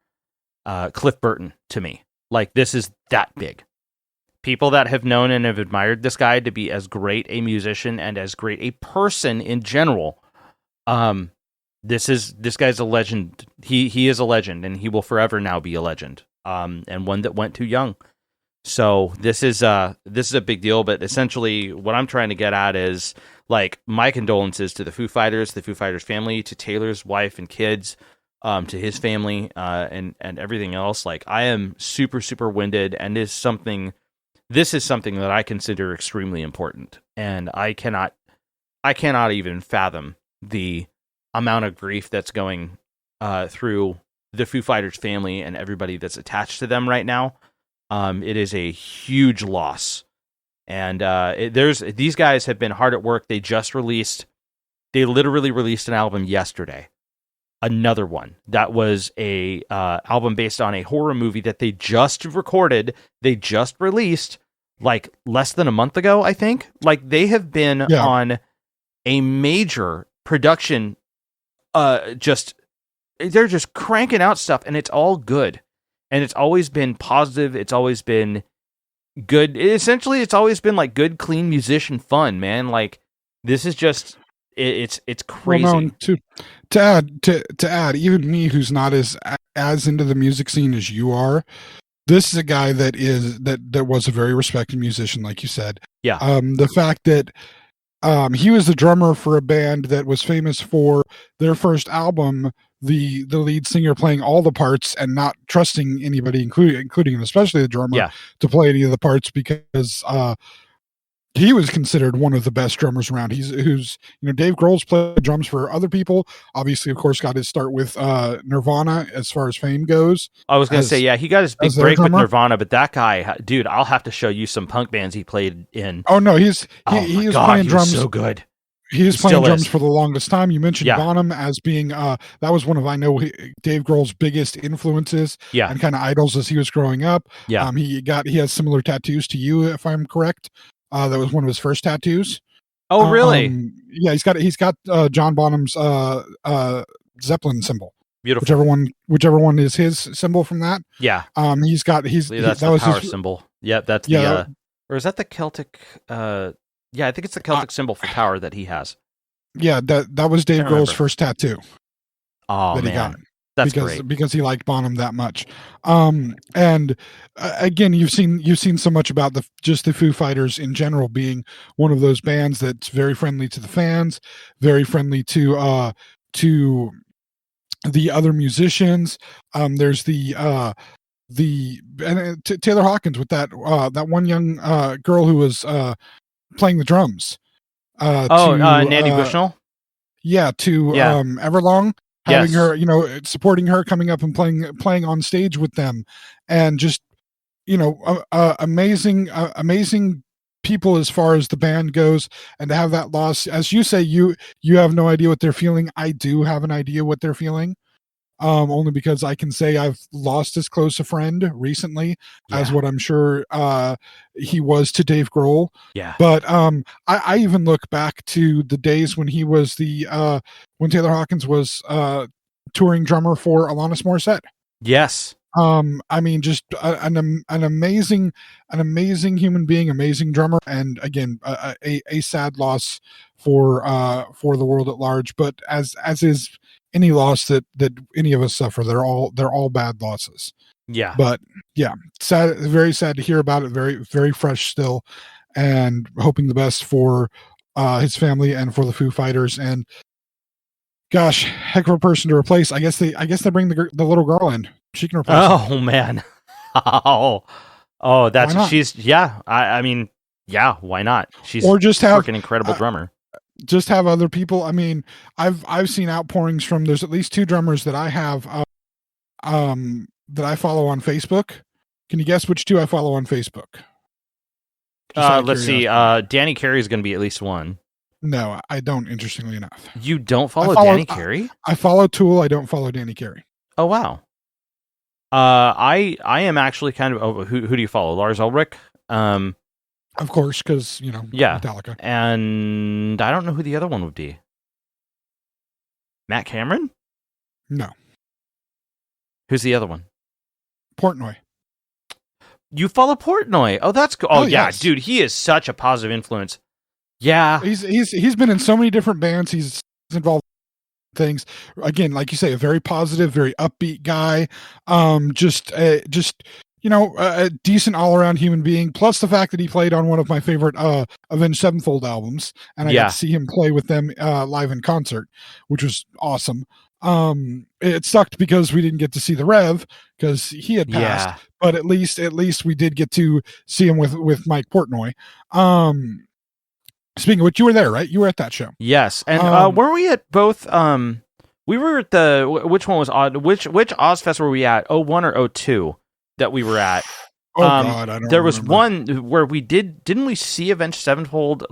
Cliff Burton to me. Like, this is that big. People that have known and have admired this guy to be as great a musician and as great a person in general. This guy's a legend. He is a legend, and he will forever now be a legend. And one that went too young. So this is a big deal. But essentially, what I'm trying to get at is, like, my condolences to the Foo Fighters family, to Taylor's wife and kids, to his family, and everything else. Like, I am super, super winded, and this is something that I consider extremely important, and I cannot even fathom the amount of grief that's going through the Foo Fighters family and everybody that's attached to them right now. It is a huge loss, and these guys have been hard at work. They literally released an album yesterday. Another one that was a album based on a horror movie that they just recorded. They just released like less than a month ago, I think. Like, they have been on a major production. They're just cranking out stuff, and it's all good, and it's always been positive. It's always been good. Essentially, it's always been like good, clean musician fun, man. Like, this is just. It's crazy. Well, no, to add, even me, who's not as into the music scene as you are, this is a guy that was a very respected musician, like you said. Yeah. The fact that he was the drummer for a band that was famous for their first album, the lead singer playing all the parts and not trusting anybody, including especially the drummer, to play any of the parts because he was considered one of the best drummers around. Dave Grohl's played drums for other people. Obviously, of course, got his start with Nirvana as far as fame goes. I was going to say, he got his big break with Nirvana, but that guy, dude, I'll have to show you some punk bands he played in. Oh no, he was playing drums. So good. He was playing drums for the longest time. You mentioned Bonham as being that was one of Dave Grohl's biggest influences and kind of idols as he was growing up. Yeah. He has similar tattoos to you, if I'm correct. That was one of his first tattoos. Oh, really? He's got John Bonham's Zeppelin symbol. Beautiful. Whichever one is his symbol from that. Yeah. That's the power symbol. Yeah, that's or is that the Celtic? I think it's the Celtic symbol for power that he has. Yeah, that was Dave Grohl's first tattoo. Oh, that man. He got. That's great. Because he liked Bonham that much. And again, you've seen so much about the Foo Fighters in general being one of those bands that's very friendly to the fans, very friendly to the other musicians. There's Taylor Hawkins with that one young girl who was playing the drums. Nandy Bushnell. Everlong. Having her, supporting her, coming up and playing on stage with them, and just amazing people as far as the band goes, and to have that loss, as you say, you have no idea what they're feeling. I do have an idea what they're feeling. Only because I can say I've lost as close a friend recently as what I'm sure he was to Dave Grohl. Yeah. But I even look back to the days when he was when Taylor Hawkins was touring drummer for Alanis Morissette. Yes. I mean, just an amazing human being, amazing drummer, and again, a sad loss for the world at large. But as is any loss that any of us suffer, they're all bad losses. Yeah. But yeah, sad, very sad to hear about it. Very, very fresh still, and hoping the best for his family and for the Foo Fighters. And gosh, heck of a person to replace. I guess they bring the little girl in. She can replace Oh her. man. That's she's I mean, yeah, why not? She's or just have freaking incredible drummer. Just have other people. I mean, I've seen outpourings from. There's at least 2 drummers that I have that I follow on Facebook. Can you guess which 2 I follow on Facebook? Let's see. Danny Carey is going to be at least one. No, I don't. Interestingly enough, you don't follow Danny Carey? I follow Tool. I don't follow Danny Carey. Oh wow. I am actually kind of. Who do you follow? Lars Ulrich. Of course, because Metallica. And I don't know who the other one would be. Matt Cameron? No. Who's the other one? Portnoy. You follow Portnoy? Oh, that's cool. Oh yeah, yes. Dude, he is such a positive influence. Yeah, he's been in so many different bands. He's involved in things. Again, like you say, a very positive, very upbeat guy. Just a decent all-around human being, plus the fact that he played on one of my favorite Avenged Sevenfold albums, and I got to see him play with them live in concert, which was awesome. It sucked because we didn't get to see the Rev because he had passed, but at least we did get to see him with Mike Portnoy. Speaking of which, you were there, right? You were at that show. Yes, and were we at both? We were at which one was odd? Which Ozfest were we at? 01 or 02? That we were at. God, I don't. There was one where we didn't we see Avenged Sevenfold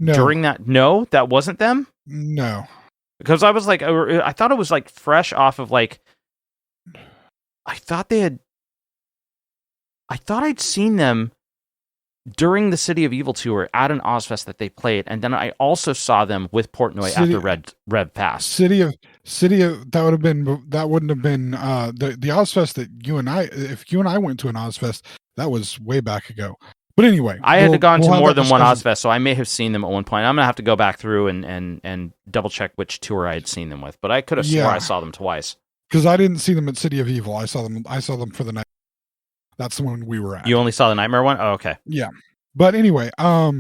during that? No, that wasn't them. No, because I was like, I thought it was like fresh off of I thought I'd seen them during the City of Evil tour at an Ozfest that they played, and then I also saw them with Portnoy after Rev passed. City of that wouldn't have been the Ozfest that if you and I went to an Ozfest, that was way back ago. But anyway, I had gone to more than one Ozfest, so I may have seen them at one point. I'm gonna have to go back through and double check which tour I had seen them with, but I could have swore I saw them twice. Because I didn't see them at City of Evil. I saw them for the night. That's the one we were at. You only saw the Nightmare one? Oh, okay. Yeah. But anyway, I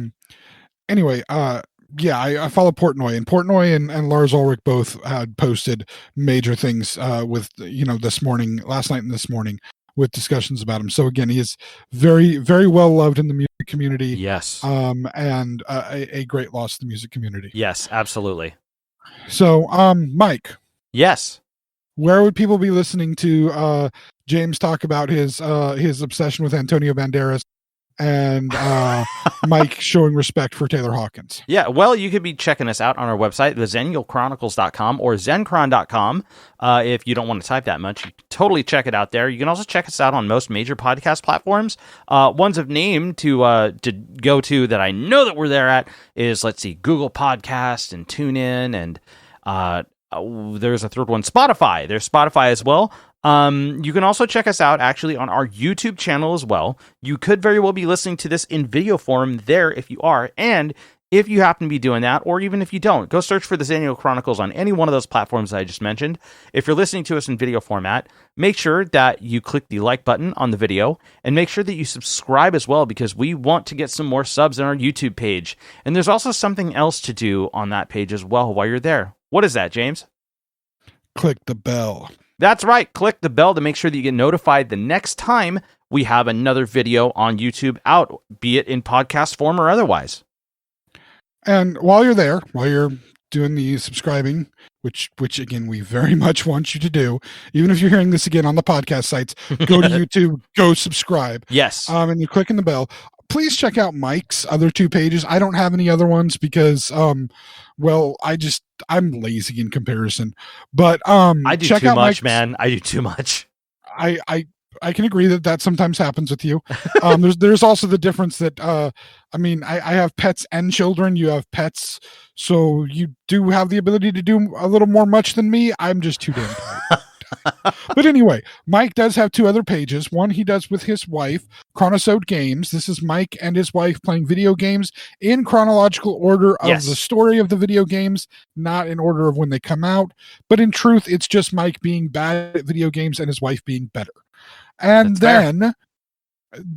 follow Portnoy, and Portnoy and Lars Ulrich both had posted major things with last night and this morning with discussions about him. So again, he is very, very well loved in the music community. Yes. And a great loss to the music community. Yes, absolutely. So, Mike. Yes. Where would people be listening to James talk about his obsession with Antonio Banderas and Mike showing respect for Taylor Hawkins? Yeah, well, you could be checking us out on our website, theXennialChronicles.com or Zencron.com. If you don't want to type that much, you can totally check it out there. You can also check us out on most major podcast platforms. Ones of name to go to that I know that we're there at is, let's see, Google Podcast and TuneIn, and there's a third one, Spotify. There's Spotify as well. You can also check us out actually on our YouTube channel as well. You could very well be listening to this in video form there if you are, and if you happen to be doing that, or even if you don't, go search for the Xennial Chronicles on any one of those platforms that I just mentioned. If you're listening to us in video format, make sure that you click the like button on the video, and make sure that you subscribe as well, because we want to get some more subs on our YouTube page. And there's also something else to do on that page as well while you're there. What is that, James? Click the bell. That's right. Click the bell to make sure that you get notified the next time we have another video on YouTube out, be it in podcast form or otherwise. And while you're there, while you're doing the subscribing, which again, we very much want you to do. Even if you're hearing this again on the podcast sites, go to YouTube, go subscribe. Yes. And you're clicking the bell. Please check out Mike's other 2 pages. I don't have any other ones because, well, I'm lazy in comparison. But I do check too out much, Mike's, man. I do too much. I can agree that sometimes happens with you. There's also the difference that I mean, I have pets and children. You have pets, so you do have the ability to do a little more much than me. I'm just too damn tired. But anyway, Mike does have 2 other pages. One he does with his wife, Chronicles Games. This is Mike and his wife playing video games in chronological order of Yes. the story of the video games, not in order of when they come out. But in truth, it's just Mike being bad at video games and his wife being better. And That's then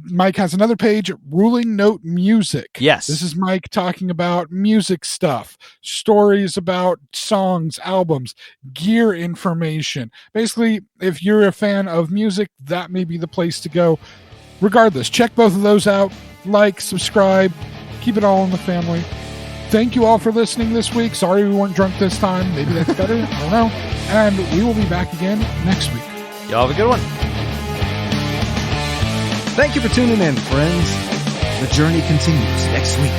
Mike has another page, Ruling Note Music. Yes. This is Mike talking about music stuff, stories about songs, albums, gear information. Basically, if you're a fan of music, that may be the place to go. Regardless, check both of those out. Like, subscribe, keep it all in the family. Thank you all for listening this week. Sorry we weren't drunk this time. Maybe that's better. I don't know. And we will be back again next week. Y'all have a good one. Thank you for tuning in, friends. The journey continues next week.